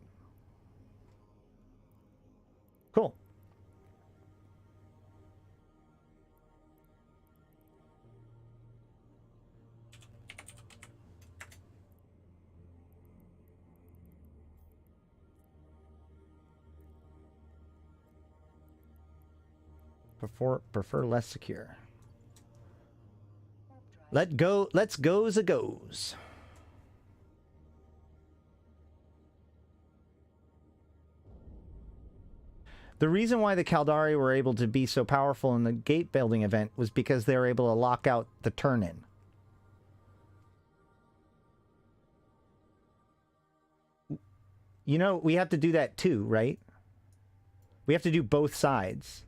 Cool. Prefer less secure. Let's goes a goes. The reason why the Caldari were able to be so powerful in the gate building event was because they were able to lock out the turn-in. You know, we have to do that too, right? We have to do both sides.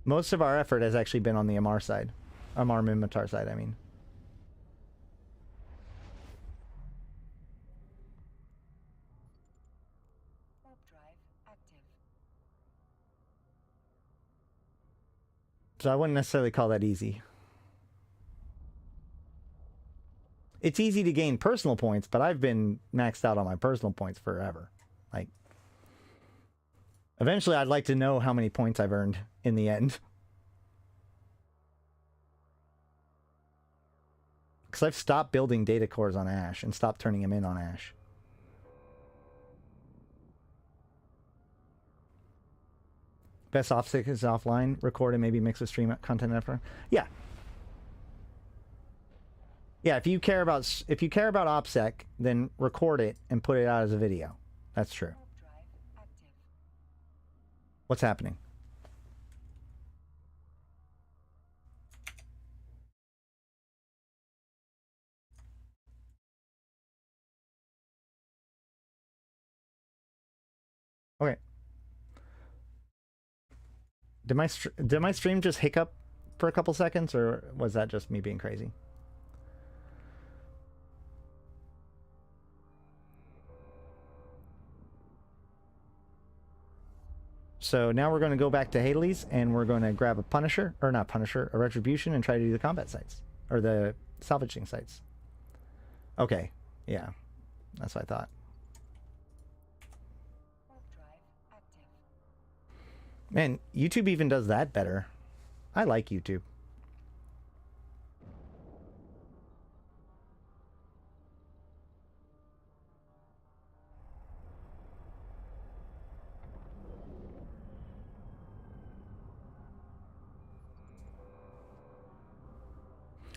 Most of our effort has actually been on the Amar side. Amar Minmatar side, I mean. So I wouldn't necessarily call that easy. It's easy to gain personal points, but I've been maxed out on my personal points forever. Like, eventually I'd like to know how many points I've earned in the end. Because I've stopped building data cores on Ash and stopped turning them in on Ash. Best offset is offline, record and maybe mix with stream content after. Yeah. Yeah, if you care about OPSEC, then record it and put it out as a video. That's true. What's happening? Okay. Did my stream just hiccup for a couple seconds, or was that just me being crazy? So now we're going to go back to Haley's and we're going to grab a Punisher, or not Punisher, a Retribution, and try to do the combat sites, or the salvaging sites. Okay, yeah, that's what I thought. Man, YouTube even does that better. I like YouTube.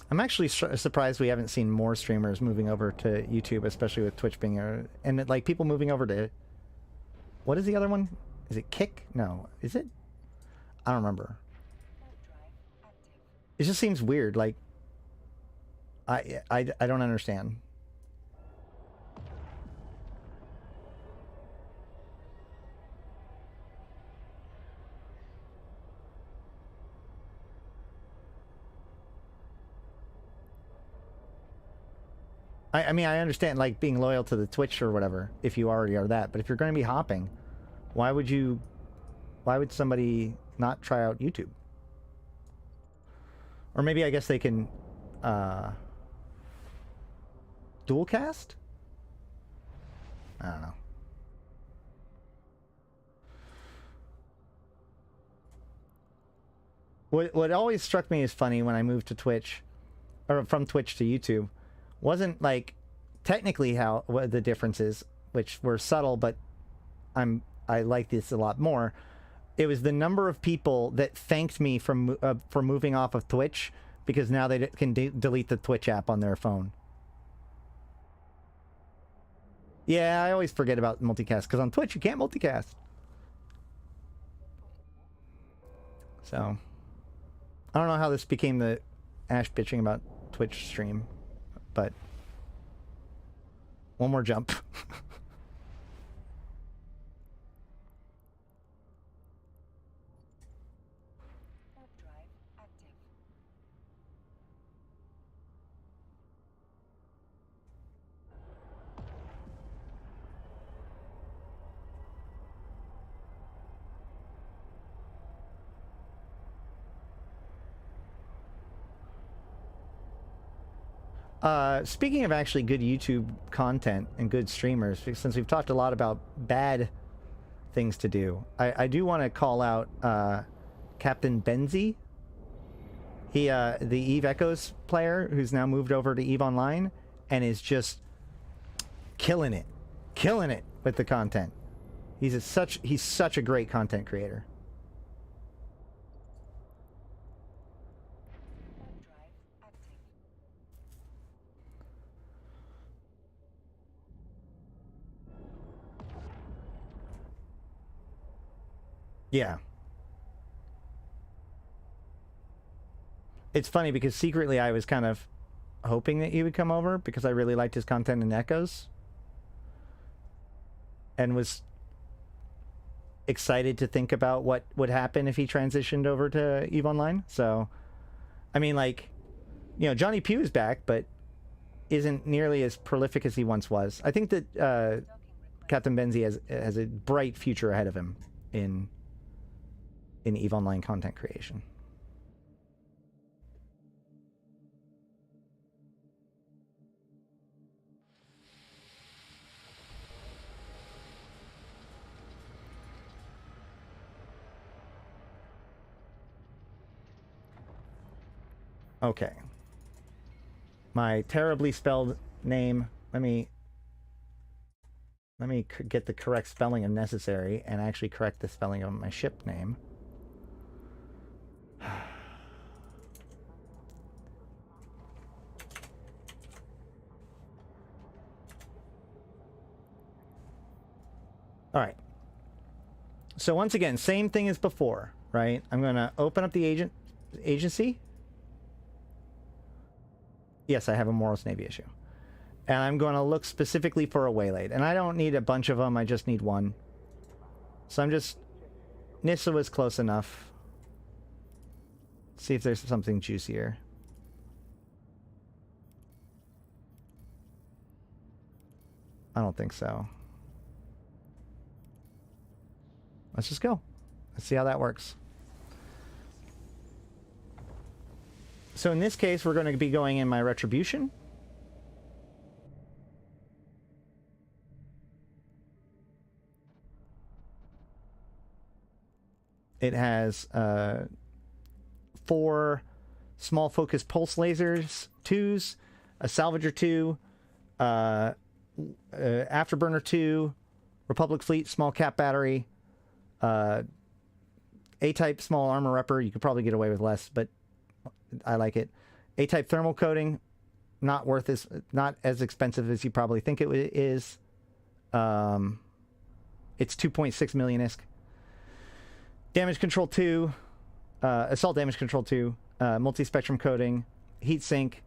I'm actually surprised we haven't seen more streamers moving over to YouTube, especially with Twitch being and like people moving over to, what is the other one? Is it Kick? No, is it? I don't remember. It just seems weird. Like, I don't understand. I mean, I understand, like, being loyal to the Twitch or whatever, if you already are that. But if you're going to be hopping, why would somebody not try out YouTube? Or maybe I guess they can dual cast? I don't know. What always struck me as funny when I moved to Twitch, or from Twitch to YouTube, wasn't like technically what the differences, which were subtle, but I like this a lot more. It was the number of people that thanked me for moving off of Twitch because now they can delete the Twitch app on their phone. Yeah, I always forget about multicast because on Twitch you can't multicast. So I don't know how this became the Ash bitching about Twitch stream, but one more jump. Speaking of actually good YouTube content and good streamers, since we've talked a lot about bad things to do. I do want to call out Captain Benzie. He, the Eve Echoes player who's now moved over to Eve Online and is just killing it with the content. He's such a great content creator. Yeah. It's funny because secretly I was kind of hoping that he would come over because I really liked his content in Echoes. And was excited to think about what would happen if he transitioned over to EVE Online. So, I mean, like, you know, Johnny Pugh is back, but isn't nearly as prolific as he once was. I think that Captain Benzie has a bright future ahead of him in EVE Online content creation. Okay. My terribly spelled name. Let me get the correct spelling of necessary and actually correct the spelling of my ship name. All right. So once again, same thing as before, right? I'm going to open up the agency. Yes, I have a Morals Navy issue. And I'm going to look specifically for a waylaid. And I don't need a bunch of them. I just need one. So I'm just... Nissa was close enough. See if there's something juicier. I don't think so. Let's just go. Let's see how that works. So in this case, we're going to be going in my Retribution. It has 4 small focus pulse lasers, 2s, a Salvager 2, Afterburner 2, Republic Fleet small cap battery, A-type small armor repper. You could probably get away with less, but I like it. A-type thermal coating, not as expensive as you probably think it is. It's 2.6 million ISK. Damage control 2, assault damage control 2, multi-spectrum coating, heat sink,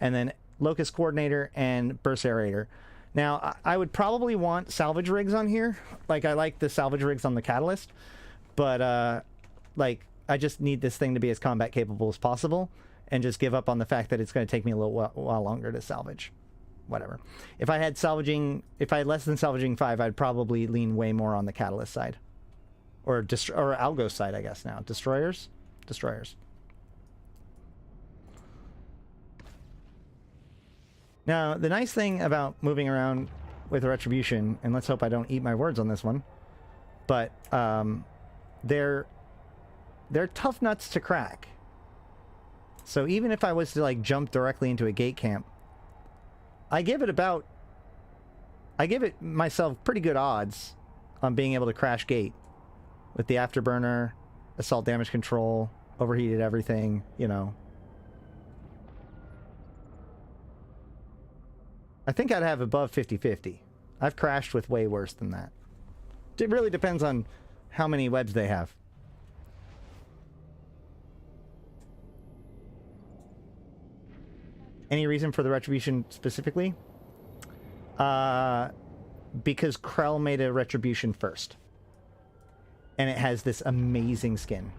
and then locus coordinator and burst aerator. Now, I would probably want salvage rigs on here. Like, I like the salvage rigs on the Catalyst, but like, I just need this thing to be as combat capable as possible, and just give up on the fact that it's going to take me a little while longer to salvage. Whatever. If I had less than salvaging 5, I'd probably lean way more on the Catalyst side. Or Algo side, I guess now. Destroyers? Destroyers. Now, the nice thing about moving around with Retribution, and let's hope I don't eat my words on this one, but they're tough nuts to crack. So even if I was to like jump directly into a gate camp, I give it myself pretty good odds on being able to crash gate with the afterburner, assault damage control, overheated everything, you know. I think I'd have above 50-50. I've crashed with way worse than that. It really depends on how many webs they have. Any reason for the Retribution specifically? Because Krell made a Retribution first. And it has this amazing skin.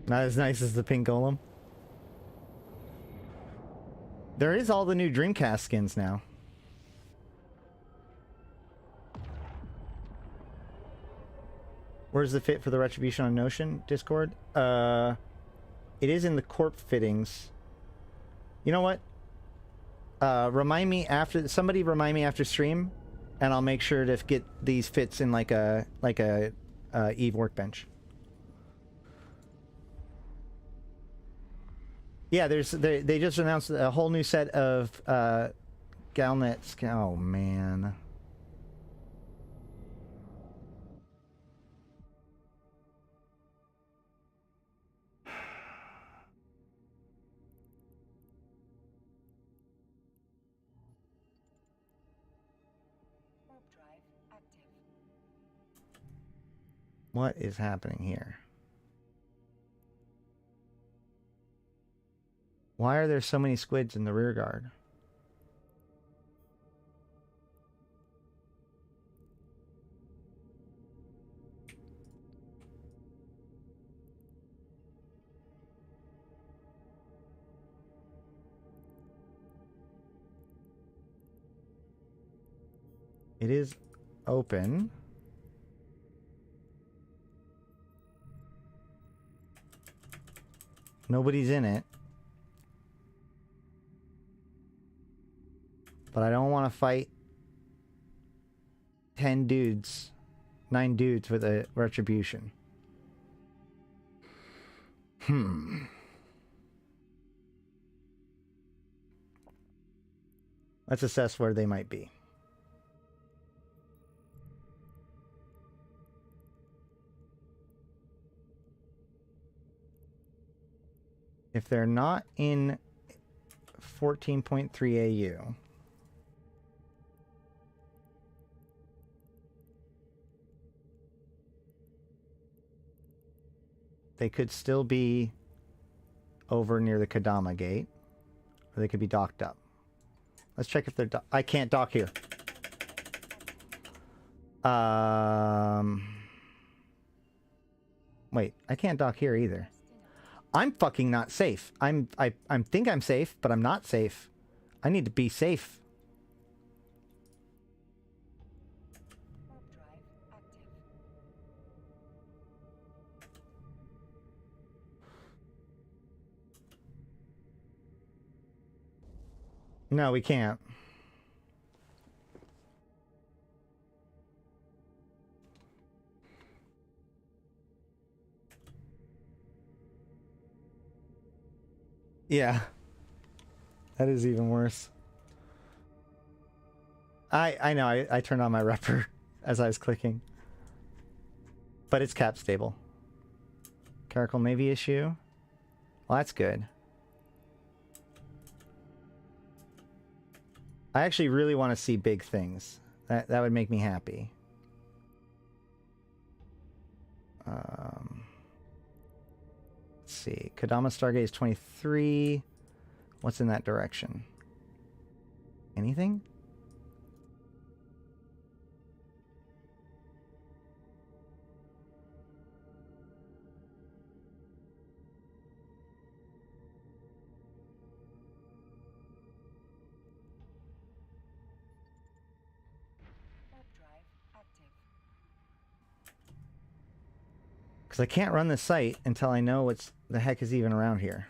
Not as nice as the pink golem. There is all the new Dreamcast skins now. Where's the fit for the Retribution on Notion Discord? It is in the corp fittings. You know what? Remind me after, somebody remind me after stream, and I'll make sure to get these fits in like a Eve workbench. Yeah, they just announced a whole new set of Galnet. Oh man. What is happening here? Why are there so many squids in the rear guard? It is open. Nobody's in it. But I don't want to fight 10 dudes, 9 dudes with a retribution. Let's assess where they might be. If they're not in 14.3 AU, they could still be over near the Kodama gate, or they could be docked up. Let's check if they're I can't dock here. Wait, I can't dock here either. I'm fucking not safe. I think I'm safe, but I'm not safe. I need to be safe. No, we can't. Yeah. That is even worse. I know, I turned on my repper as I was clicking. But it's cap stable. Caracal Navy issue. Well, that's good. I actually really want to see big things. That would make me happy. Let's see. Kodama Stargate is 23. What's in that direction? Anything? Because I can't run the site until I know what's the heck is even around here.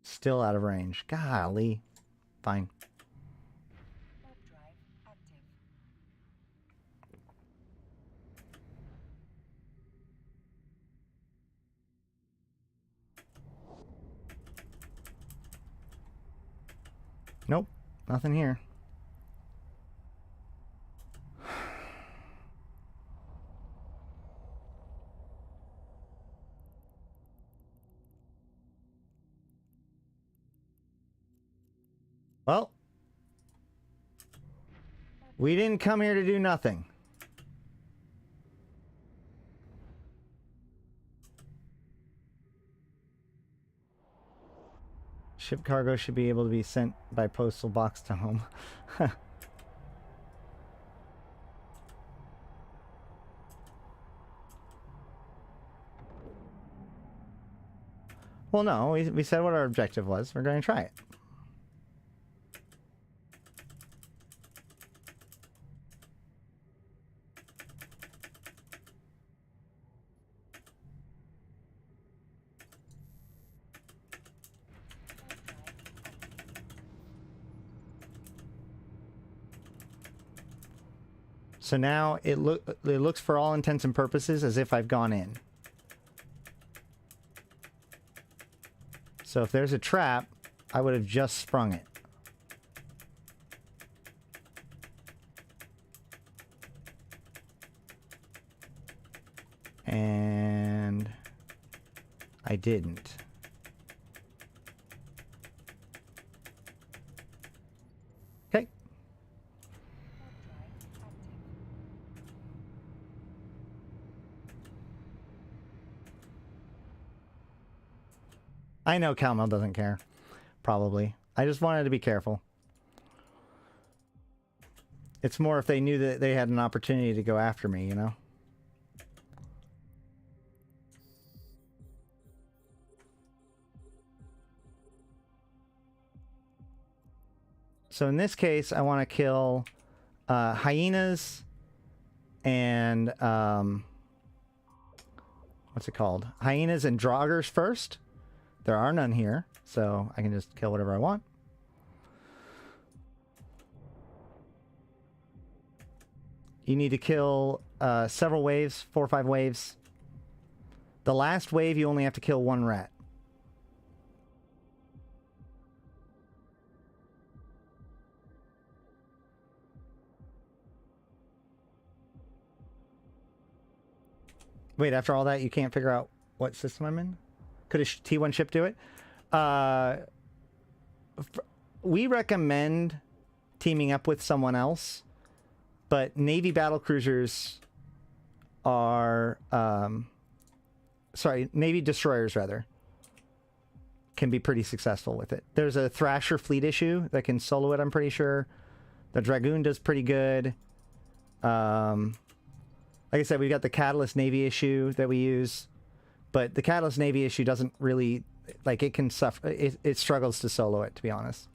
Still out of range. Golly. Fine. Nope, nothing here. Well, We didn't come here to do nothing. Ship cargo should be able to be sent by postal box to home. Well, no, we said what our objective was. We're going to try it. So now it looks for all intents and purposes as if I've gone in. So if there's a trap, I would have just sprung it. And I didn't. Okay. I know Calmel doesn't care. Probably. I just wanted to be careful. It's more if they knew that they had an opportunity to go after me, you know? So in this case, I want to kill hyenas and what's it called? Hyenas and draugrs first. There are none here, so I can just kill whatever I want. You need to kill several waves, 4 or 5 waves. The last wave, you only have to kill 1 rat. Wait, after all that, you can't figure out what system I'm in? Could a T1 ship do it? We recommend teaming up with someone else, but Navy battlecruisers are... sorry, Navy destroyers, rather, can be pretty successful with it. There's a Thrasher fleet issue that can solo it, I'm pretty sure. The Dragoon does pretty good. Like I said, we've got the Catalyst Navy issue that we use. But the Catalyst Navy issue doesn't really, like, it can suffer, it struggles to solo it, to be honest.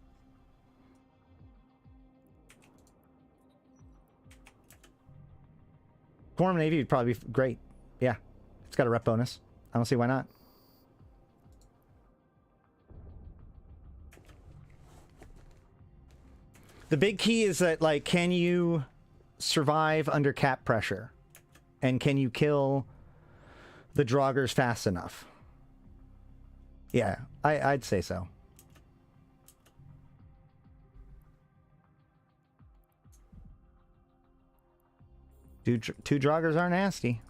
Quorum Navy would probably be great. Yeah, it's got a rep bonus. I don't see why not. The big key is that, like, can you survive under cap pressure? And can you kill the draugrs fast enough? Yeah, I'd say so. Two draugrs are nasty.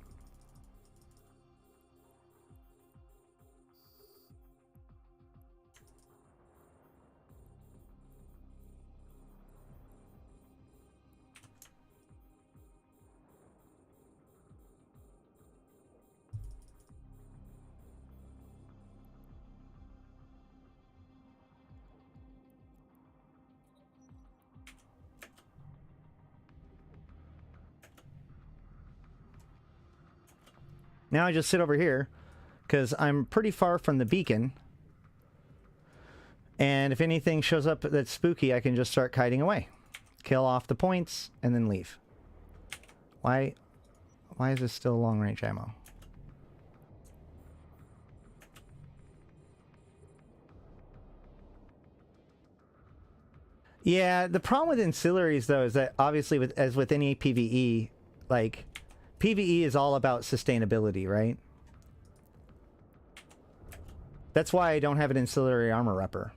Now I just sit over here because I'm pretty far from the beacon. And if anything shows up that's spooky, I can just start kiting away. Kill off the points and then leave. Why is this still long range ammo? Yeah, the problem with ancillaries though is that obviously as with any PvE, like PvE is all about sustainability, right? That's why I don't have an ancillary armor repper.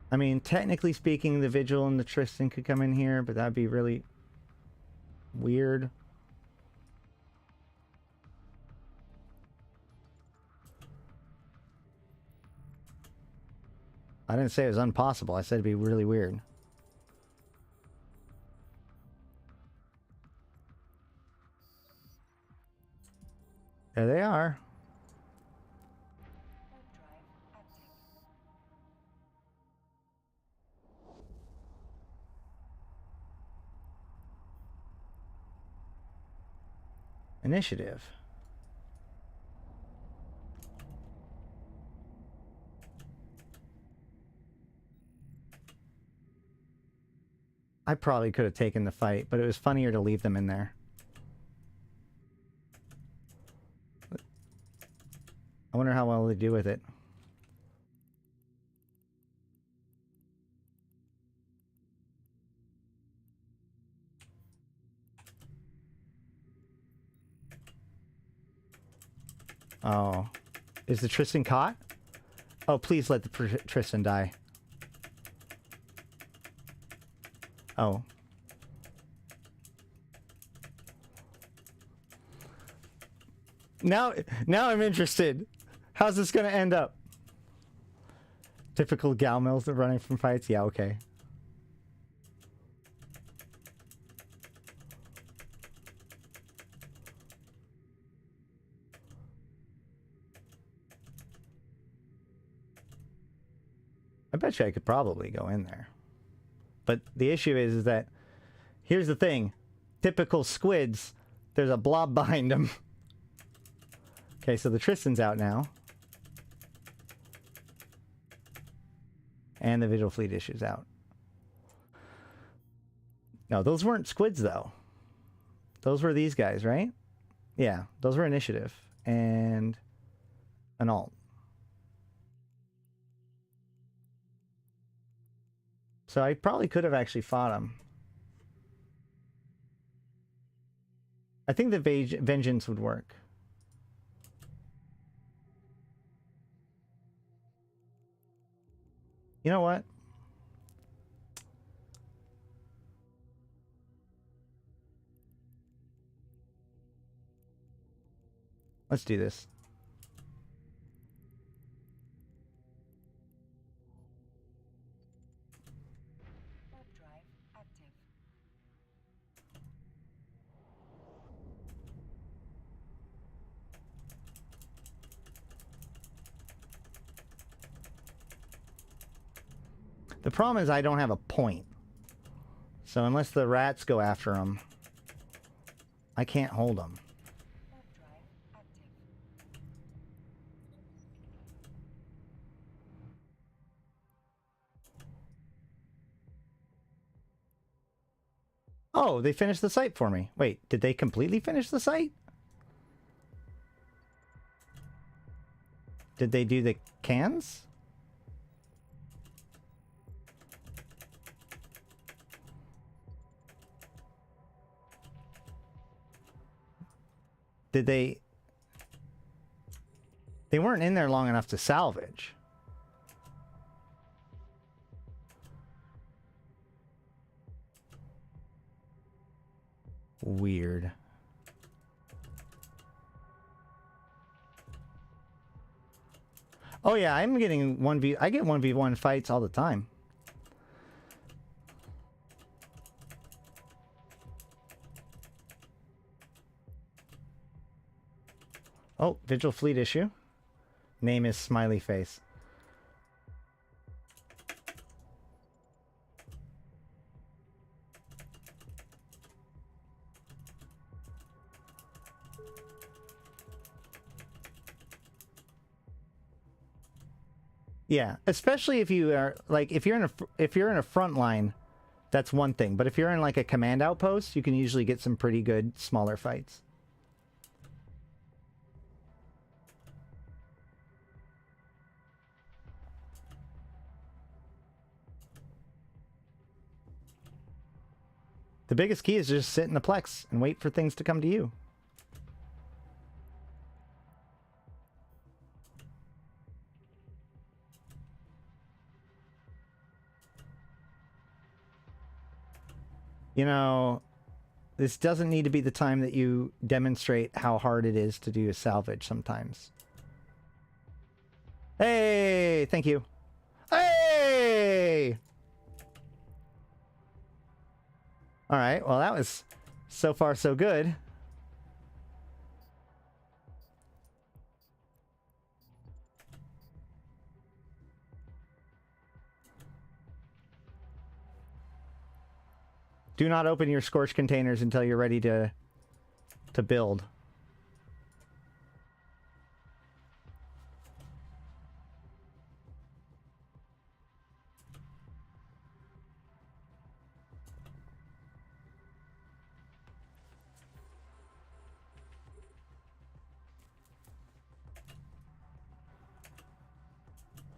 I mean, technically speaking, the Vigil and the Tristan could come in here, but that'd be really Weird. I didn't say it was impossible. I said it'd be really weird. There they are. Initiative. I probably could have taken the fight, but it was funnier to leave them in there. I wonder how well they do with it. Oh. Is the Tristan caught? Oh, please let the Tristan die. Oh. Now I'm interested. How's this gonna end up? Typical gal mills that running from fights? Yeah, okay. I bet you I could probably go in there. But the issue is that, here's the thing. Typical squids, there's a blob behind them. Okay, so the Tristan's out now. And the Vigil Fleet issue's out. No, those weren't squids, though. Those were these guys, right? Yeah, those were initiative. And an alt. So I probably could have actually fought him. I think the vengeance would work. You know what? Let's do this. The problem is I don't have a point. So unless the rats go after them, I can't hold them. Oh, they finished the site for me. Wait, did they completely finish the site? Did they do the cans? Did they... They weren't in there long enough to salvage. Weird. Oh yeah, I'm getting 1v... I get 1v1 fights all the time. Oh, Vigil Fleet issue. Name is Smiley Face. Yeah, especially if you are like if you're in a front line, that's one thing. But if you're in like a command outpost, you can usually get some pretty good smaller fights. The biggest key is just sit in the Plex and wait for things to come to you. You know, This doesn't need to be the time that you demonstrate how hard it is to do a salvage sometimes. Hey, thank you. Hey! All right, well, that was so far so good. Do not open your Scorch containers until you're ready to build.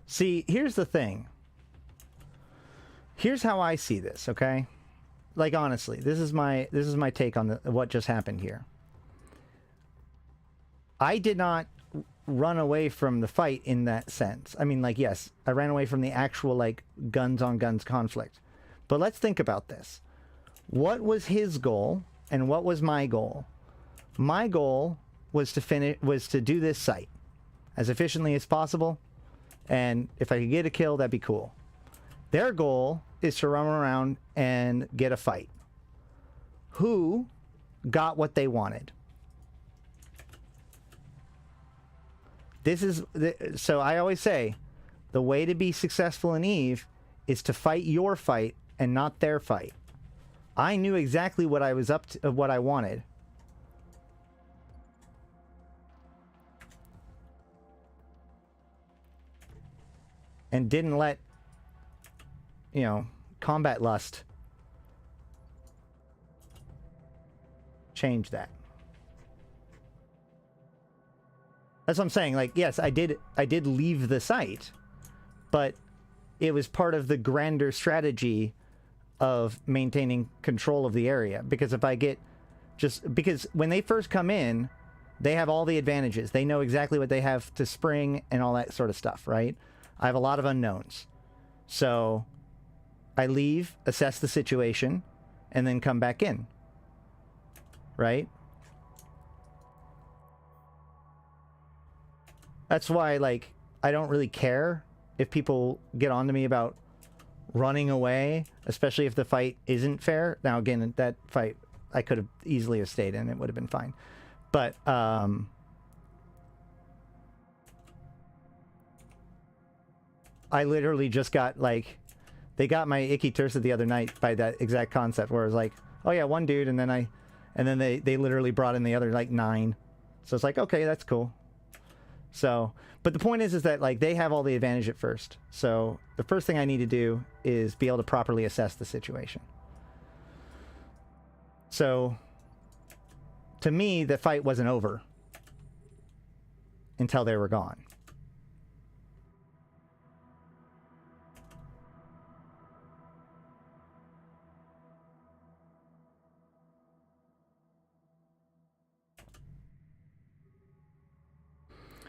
See, here's the thing. Here's how I see this, okay? Like, honestly, this is my take on what just happened here. I did not run away from the fight in that sense. I mean, like, yes, I ran away from the actual, like, guns-on-guns conflict. But let's think about this. What was his goal, and what was my goal? My goal was to do this site as efficiently as possible, and if I could get a kill, that'd be cool. Their goal is to run around and get a fight. Who got what they wanted? So I always say, the way to be successful in EVE is to fight your fight and not their fight. I knew exactly what I was up to, what I wanted. And didn't let, you know, combat lust change that. That's what I'm saying. Like, yes, I did leave the site, but it was part of the grander strategy of maintaining control of the area. Because if I get because when they first come in, they have all the advantages. They know exactly what they have to spring and all that sort of stuff, right? I have a lot of unknowns. So I leave, assess the situation, and then come back in. Right? That's why, like, I don't really care if people get on to me about running away, especially if the fight isn't fair. Now, again, that fight, I could have easily have stayed in. It would have been fine. But, I literally just got, like, they got my Icky Tursa the other night by that exact concept where it was like, oh yeah, one dude, and then they literally brought in the other, like, 9. So it's like, okay, that's cool. So, but the point is that, like, they have all the advantage at first. So the first thing I need to do is be able to properly assess the situation. So to me, the fight wasn't over until they were gone.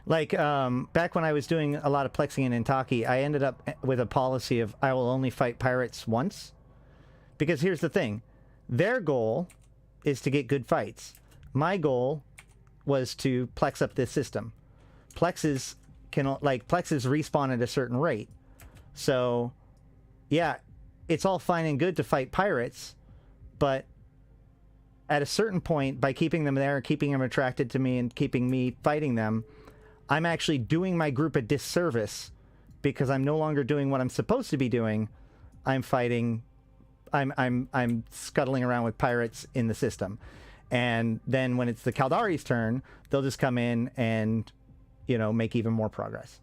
Like, back when I was doing a lot of plexing in Intaki, I ended up with a policy of I will only fight pirates once. Because here's the thing. Their goal is to get good fights. My goal was to plex up this system. Plexes respawn at a certain rate. So, yeah, it's all fine and good to fight pirates, but at a certain point, by keeping them there, keeping them attracted to me, and keeping me fighting them, I'm actually doing my group a disservice because I'm no longer doing what I'm supposed to be doing. I'm fighting, I'm scuttling around with pirates in the system. And then when it's the Caldari's turn, they'll just come in and, you know, make even more progress.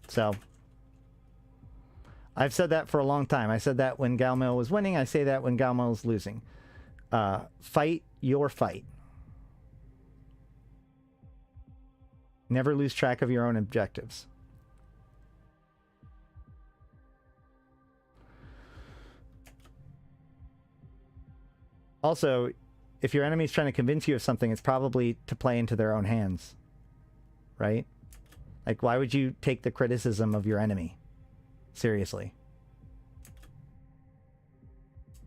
So I've said that for a long time. I said that when Galmil was winning. I say that when Galmil's losing. Fight your fight. Never lose track of your own objectives. Also, if your enemy's trying to convince you of something, it's probably to play into their own hands. Right? Like, why would you take the criticism of your enemy? Seriously.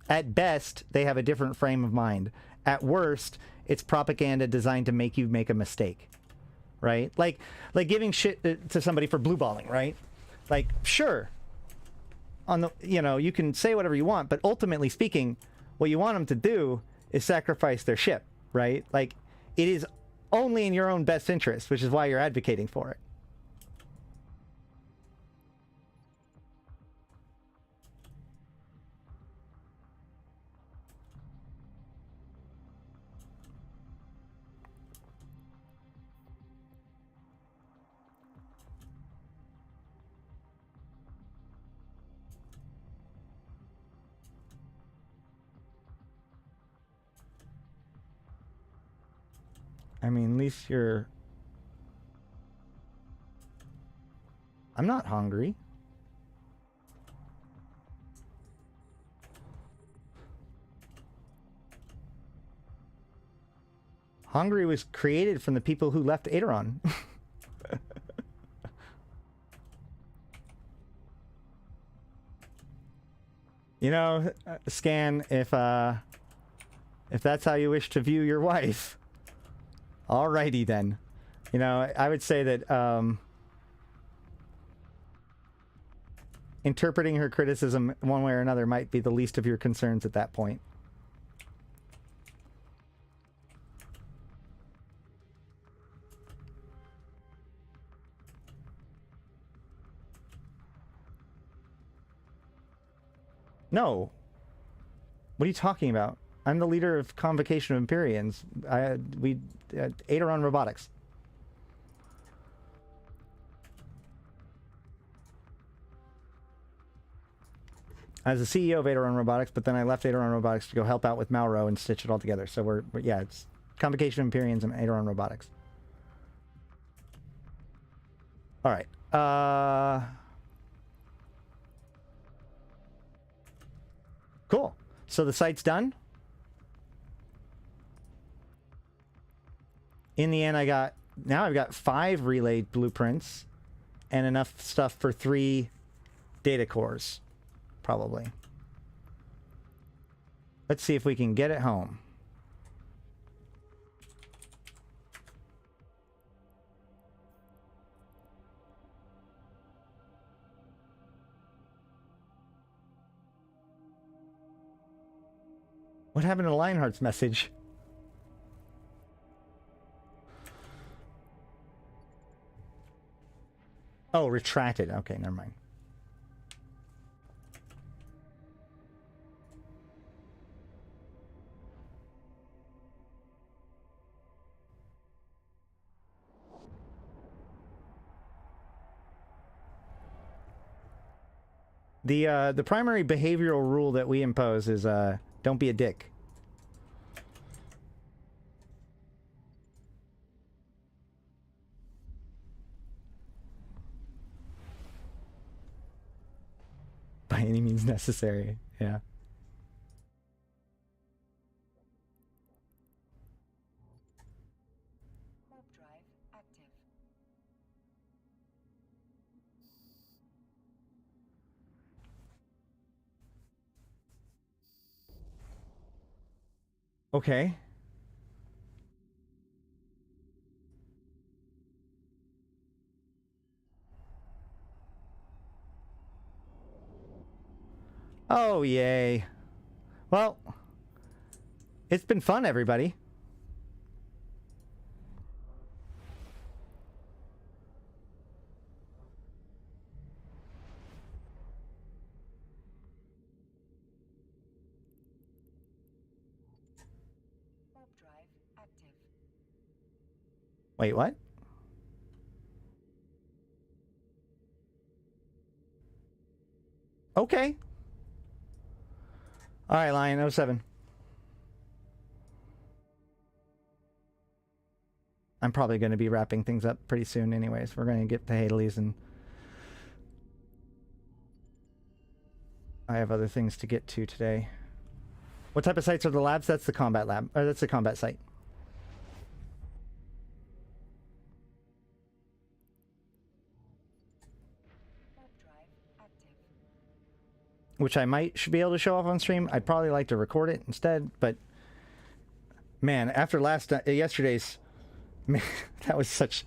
At best, they have a different frame of mind. At worst, it's propaganda designed to make you make a mistake. Right? Like giving shit to somebody for blue balling, right? Like, sure. On the, you know, you can say whatever you want, but ultimately speaking, what you want them to do is sacrifice their ship, right? Like, it is only in your own best interest, which is why you're advocating for it. I mean, at least you're... I'm not hungry. Hungry was created from the people who left Aeron. You know, Scan, if that's how you wish to view your wife, alrighty then. You know, I would say that interpreting her criticism one way or another might be the least of your concerns at that point. No. What are you talking about? I'm the leader of Convocation of Empyreans. Aeron Robotics. I was the CEO of Aeron Robotics, but then I left Aeron Robotics to go help out with Malro and stitch it all together. So yeah, it's Convocation of Empyreans and Aeron Robotics. All right. Cool. So the site's done. In the end, now I've got 5 relayed blueprints and enough stuff for 3 data cores, probably. Let's see if we can get it home. What happened to Lionheart's message? Oh, retracted. Okay, never mind. The primary behavioral rule that we impose is don't be a dick. By any means necessary. Yeah. Warp drive active. Okay. Oh, yay. Well, it's been fun, everybody. Warp drive active. Wait, what? Okay. All right, Lion 07. I'm probably going to be wrapping things up pretty soon anyways. We're going to get to Hades and I have other things to get to today. What type of sites are the labs? That's the combat lab. Or that's the combat site. Warp drive active. which I should be able to show off on stream. I'd probably like to record it instead, but man, after yesterday's, man, that was such.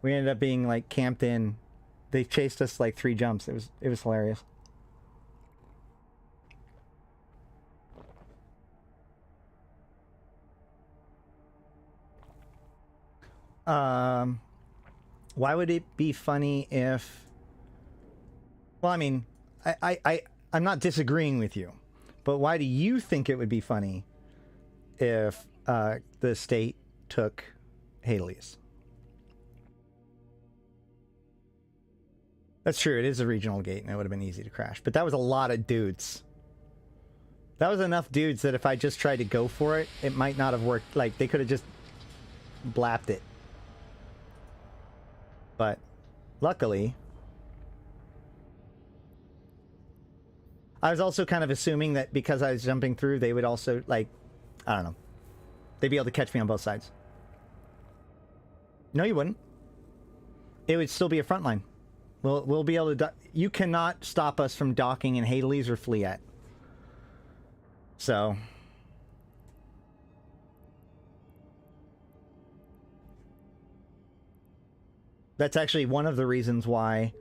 We ended up being like camped in. They chased us like 3 jumps. It was hilarious. Why would it be funny if? Well, I mean, I'm not disagreeing with you, but why do you think it would be funny if the state took Haley's? That's true. It is a regional gate, and it would have been easy to crash. But that was a lot of dudes. That was enough dudes that if I just tried to go for it, it might not have worked. Like, they could have just blapped it. But luckily, I was also kind of assuming that because I was jumping through, they would also, like, I don't know. They'd be able to catch me on both sides. No, you wouldn't. It would still be a front line. We'll be able to... You cannot stop us from docking in Haley's or Fleet. So... That's actually one of the reasons why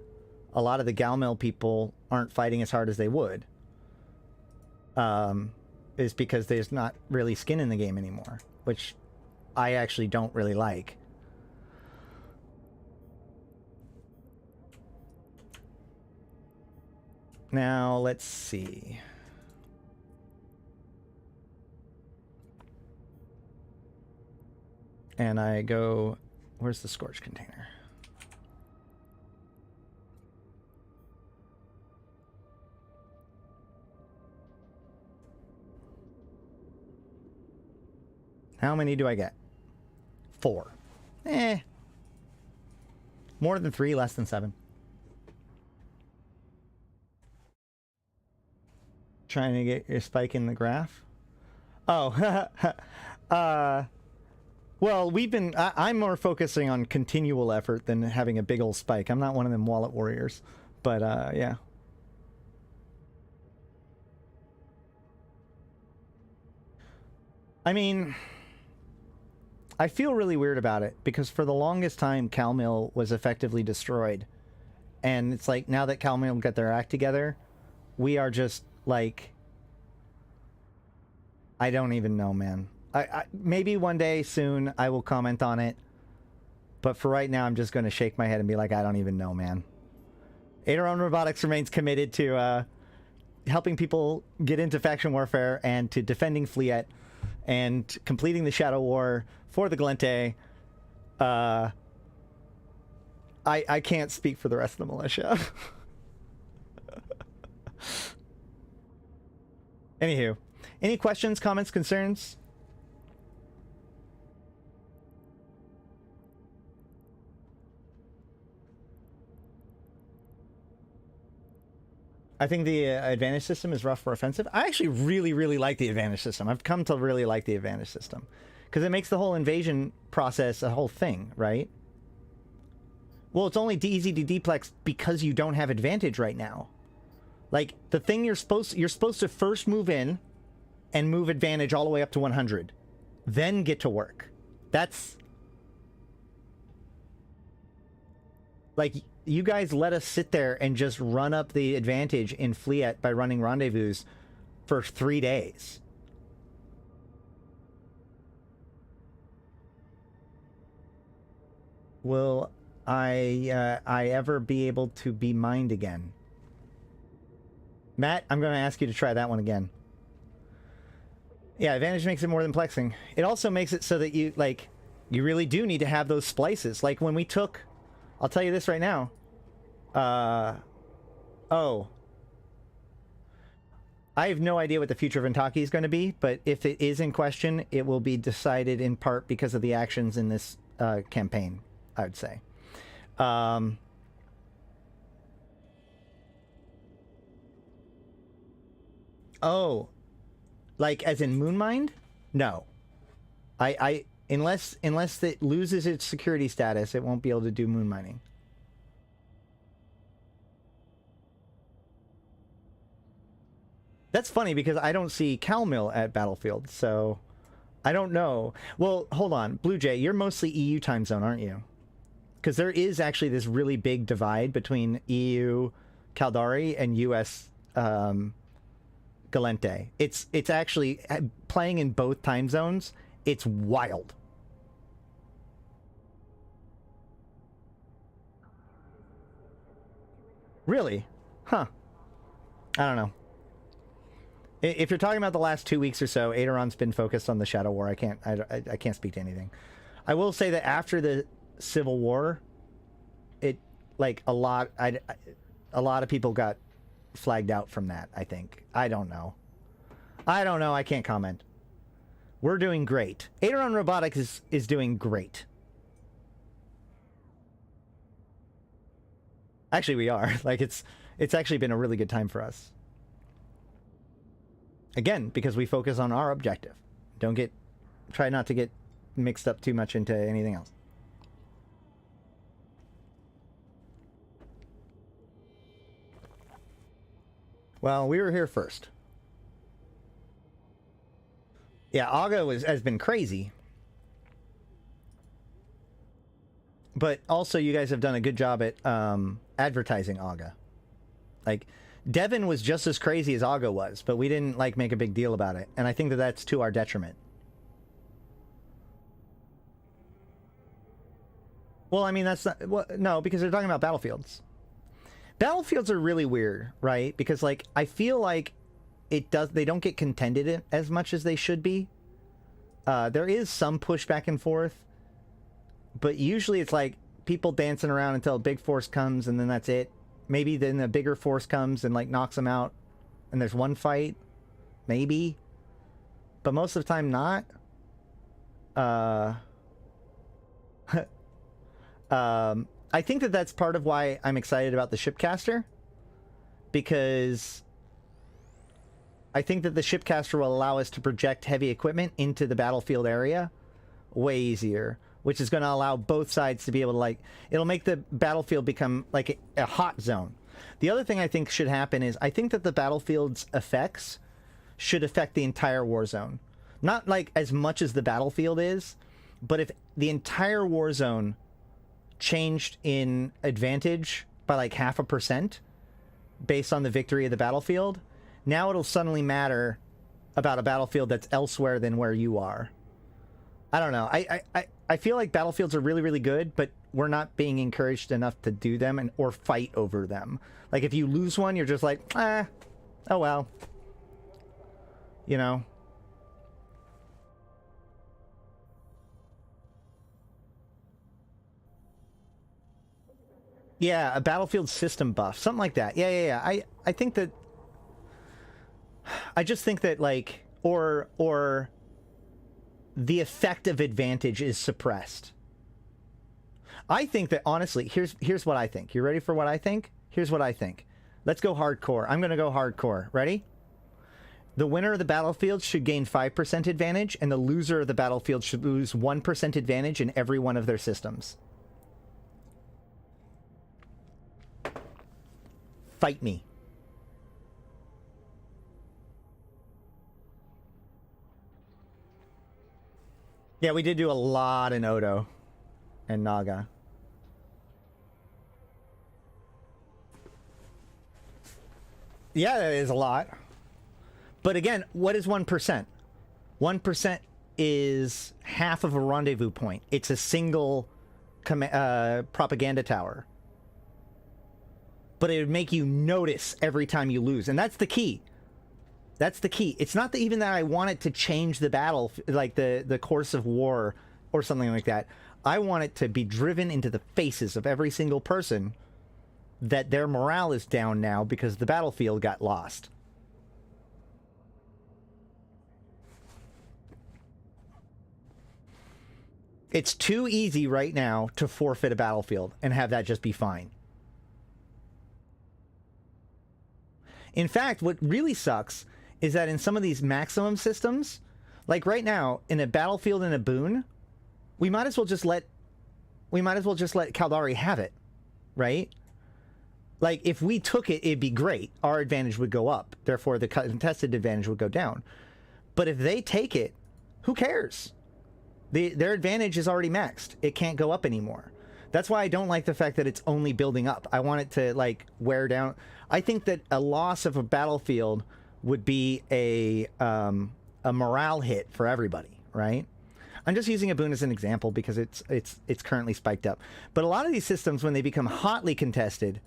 a lot of the Galmel people aren't fighting as hard as they would. Is because there's not really skin in the game anymore, which I actually don't really like. Now, let's see. And I go... Where's the Scorch container? How many do I get? 4. More than 3, less than 7. Trying to get your spike in the graph? Oh, well, I'm more focusing on continual effort than having a big old spike. I'm not one of them wallet warriors, but yeah. I mean, I feel really weird about it because for the longest time, CalMill was effectively destroyed. And it's like, now that CalMill got their act together, we are just like, I don't even know, man. Maybe one day soon I will comment on it. But for right now, I'm just going to shake my head and be like, I don't even know, man. Aderon Robotics remains committed to helping people get into faction warfare and to defending Fleet and completing the Shadow War for the Gallente. I can't speak for the rest of the militia. Anywho, any questions, comments, concerns? I think the advantage system is rough for offensive. I actually really, really like the advantage system. I've come to really like the advantage system because it makes the whole invasion process a whole thing, right? Well, it's only easy to deplex because you don't have advantage right now. Like, the thing you're supposed to first move in and move advantage all the way up to 100. Then get to work. That's... Like, you guys let us sit there and just run up the advantage in Fleet by running rendezvous for 3 days. Will I ever be able to be mined again? Matt, I'm going to ask you to try that one again. Yeah, advantage makes it more than plexing. It also makes it so that you, like, you really do need to have those splices. Like, when we took... I'll tell you this right now. Oh. I have no idea what the future of Intaki is going to be, but if it is in question, it will be decided in part because of the actions in this campaign, I would say. Oh. Like, as in Moonmind? No. Unless it loses its security status, it won't be able to do moon mining. That's funny because I don't see Calmill at Battlefield, so I don't know. Well, hold on. Blue Jay, you're mostly EU time zone, aren't you? Because there is actually this really big divide between EU Caldari and US Gallente. It's actually playing in both time zones. It's wild. Really? Huh. I don't know. If you're talking about the last 2 weeks or so, Aderon's been focused on the Shadow War. I can't speak to anything. I will say that after the Civil War, it like a lot of people got flagged out from that, I think. I don't know. I can't comment. We're doing great. Aderon Robotics is doing great. Actually, we are. Like it's actually been a really good time for us. Again, because we focus on our objective. Try not to get mixed up too much into anything else. Well, we were here first. Yeah, Aga has been crazy. But also you guys have done a good job at advertising Aga. Like, Devin was just as crazy as Aga was, but we didn't like make a big deal about it. And I think that that's to our detriment. Well, I mean, that's not... Well, no, because they're talking about battlefields. Battlefields are really weird, right? Because, like, I feel like they don't get contended as much as they should be. There is some push back and forth. But usually it's like people dancing around until a big force comes and then that's it. Maybe then a bigger force comes and like knocks them out and there's one fight. Maybe. But most of the time not. I think that that's part of why I'm excited about the Shipcaster. Because I think that the Shipcaster will allow us to project heavy equipment into the battlefield area way easier. Which is going to allow both sides to be able to, like... It'll make the battlefield become, like, a hot zone. The other thing I think should happen is... I think that the battlefield's effects should affect the entire war zone. Not, like, as much as the battlefield is, but if the entire war zone changed in advantage by, like, 0.5% based on the victory of the battlefield, now it'll suddenly matter about a battlefield that's elsewhere than where you are. I don't know. I feel like battlefields are really, really good, but we're not being encouraged enough to do them or fight over them. Like, if you lose one, you're just like, oh well. You know? Yeah, a battlefield system buff. Something like that. Yeah. I think that... I just think that, like... Or the effect of advantage is suppressed. I think that, honestly, here's what I think. You ready for what I think? Here's what I think. Let's go hardcore. I'm going to go hardcore. Ready? The winner of the battlefield should gain 5% advantage, and the loser of the battlefield should lose 1% advantage in every one of their systems. Fight me. Yeah, we did do a lot in Odo and Naga. Yeah, that is a lot. But again, what is 1%? 1% is half of a rendezvous point. It's a single propaganda tower. But it would make you notice every time you lose. And that's the key. That's the key. It's not even that I want it to change the battle, like the course of war or something like that. I want it to be driven into the faces of every single person that their morale is down now because the battlefield got lost. It's too easy right now to forfeit a battlefield and have that just be fine. In fact, what really sucks is that in some of these maximum systems, like right now, in a battlefield and a boon, we might as well just let Caldari have it, right? Like, if we took it, it'd be great. Our advantage would go up. Therefore, the contested advantage would go down. But if they take it, who cares? Their advantage is already maxed. It can't go up anymore. That's why I don't like the fact that it's only building up. I want it to, like, wear down. I think that a loss of a battlefield would be a morale hit for everybody, right? I'm just using a boon as an example because it's currently spiked up. But a lot of these systems, when they become hotly contested,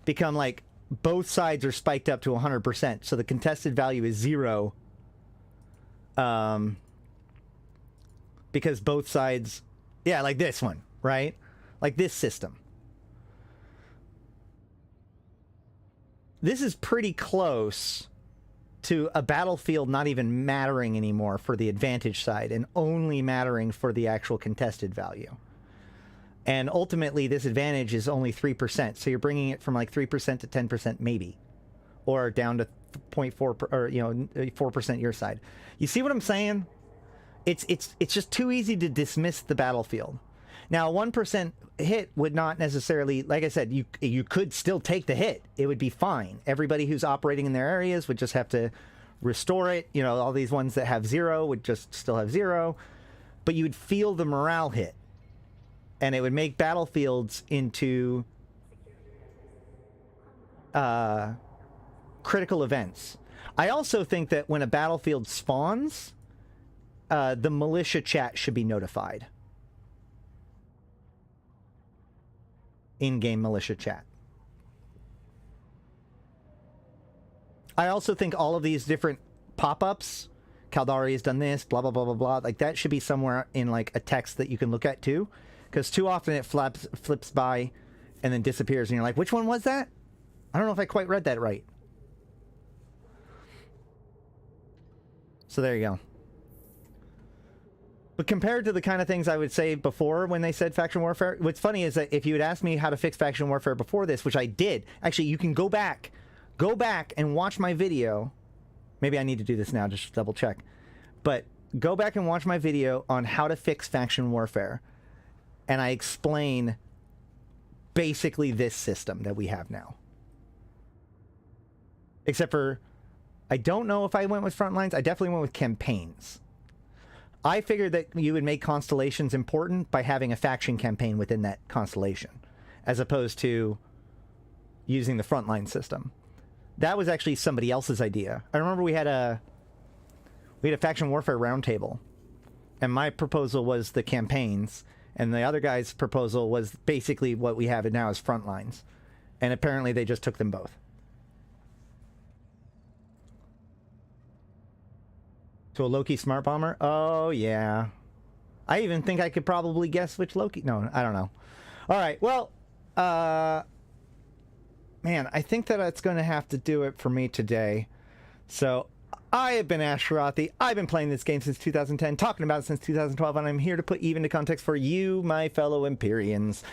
become like both sides are spiked up to 100%. So the contested value is 0. Because both sides, yeah, like this one, right? Like this system. This is pretty close to a battlefield not even mattering anymore for the advantage side and only mattering for the actual contested value. And ultimately, this advantage is only 3%. So you're bringing it from like 3% to 10% maybe. Or down to 0.4, or, 4% your side. You see what I'm saying? It's just too easy to dismiss the battlefield. Now, a 1% hit would not necessarily, like I said, you could still take the hit. It would be fine. Everybody who's operating in their areas would just have to restore it. All these ones that have 0 would just still have 0. But you would feel the morale hit. And it would make battlefields into critical events. I also think that when a battlefield spawns, the militia chat should be notified. In-game militia chat. I also think all of these different pop-ups, Caldari has done this, blah, blah, blah, blah, blah, like that should be somewhere in like a text that you can look at too. Because too often it flips by and then disappears and you're like, which one was that? I don't know if I quite read that right. So there you go. But compared to the kind of things I would say before when they said faction warfare, what's funny is that if you had asked me how to fix faction warfare before this, which I did, actually you can go back and watch my video. Maybe I need to do this now, just double check. But go back and watch my video on how to fix faction warfare. And I explain basically this system that we have now. Except for, I don't know if I went with front lines. I definitely went with campaigns. I figured that you would make constellations important by having a faction campaign within that constellation, as opposed to using the frontline system. That was actually somebody else's idea. I remember we had a faction warfare roundtable, and my proposal was the campaigns, and the other guy's proposal was basically what we have now as front lines. And apparently they just took them both. To a Loki smart bomber? Oh, yeah. I even think I could probably guess which Loki... No, I don't know. All right, well, man, I think that that's going to have to do it for me today. So, I have been Ash Sharathi. I've been playing this game since 2010, talking about it since 2012, and I'm here to put Eve into context for you, my fellow Empyreans.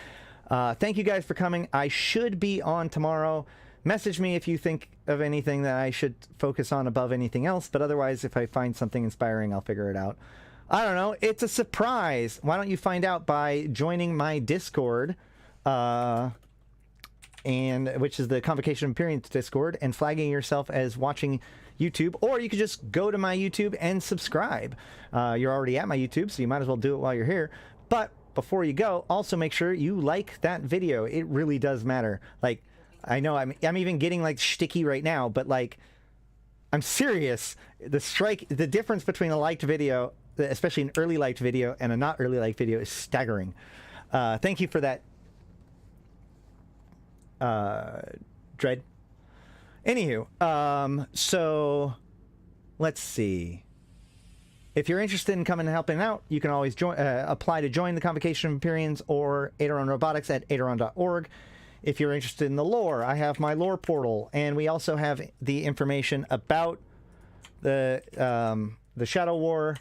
Thank you guys for coming. I should be on tomorrow. Message me if you think of anything that I should focus on above anything else, but otherwise, if I find something inspiring, I'll figure it out. I don't know. It's a surprise. Why don't you find out by joining my Discord, which is the Convocation of Empyreans Discord, and flagging yourself as watching YouTube, or you could just go to my YouTube and subscribe. You're already at my YouTube, so you might as well do it while you're here. But before you go, also make sure you like that video. It really does matter. Like, I know I'm even getting like shticky right now, but like, I'm serious. The difference between a liked video, especially an early liked video, and a not early liked video is staggering. Thank you for that, Dread. Anywho, so let's see. If you're interested in coming and helping out, you can always apply to join the Convocation of Empyreans or Aderon Robotics at aderon.org. If you're interested in the lore, I have my lore portal, and we also have the information about the Shadow War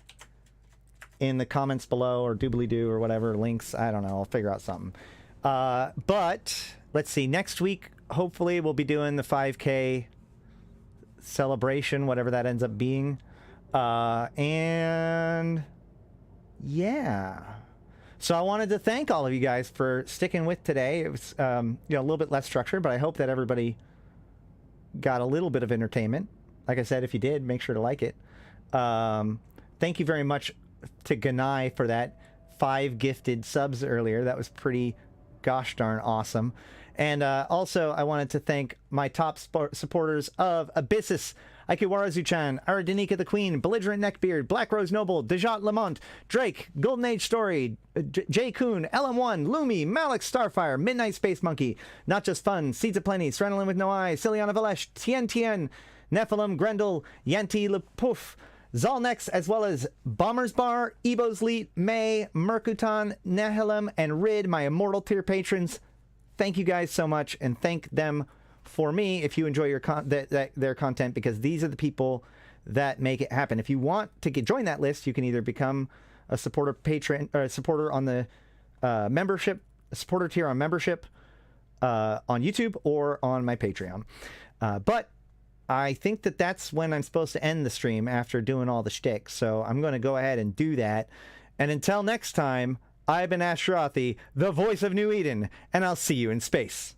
in the comments below, or doobly-doo, or whatever, links. I don't know. I'll figure out something. But let's see. Next week, hopefully, we'll be doing the 5K celebration, whatever that ends up being. And yeah. So I wanted to thank all of you guys for sticking with today. It was a little bit less structured, but I hope that everybody got a little bit of entertainment. Like I said, if you did, make sure to like it. Thank you very much to Ganai for that 5 gifted subs earlier. That was pretty gosh darn awesome. And also, I wanted to thank my top supporters of Abyssus, Aikawarazu Chan, Arydanika the Queen, Belligerent Neckbeard, BlackRoseNoble, Dajat Lemmont, Drake, Golden Age Story, J. Kuhn, LM1, Lumi, Malak Starfire, Midnight Space Monkey, Not Just Fun, Seeds of Plenty, Serenolin with No Eye, Syliana Vel'ash, Tgen Tgen, Nephilim, Grendel, Yantey Lepouf, Zaul Nex, as well as Bomber's Bar, Ebo's Leet, May, Merc Utan, Nehilim, and Rid, my immortal tier patrons. Thank you guys so much, and thank them for me if you enjoy their content, because these are the people that make it happen. If you want to join that list, you can either become a supporter on the membership, a supporter tier on membership on YouTube or on my Patreon. But I think that's when I'm supposed to end the stream after doing all the shtick. So I'm going to go ahead and do that. And until next time, I've been Ashrathi, the voice of New Eden, and I'll see you in space.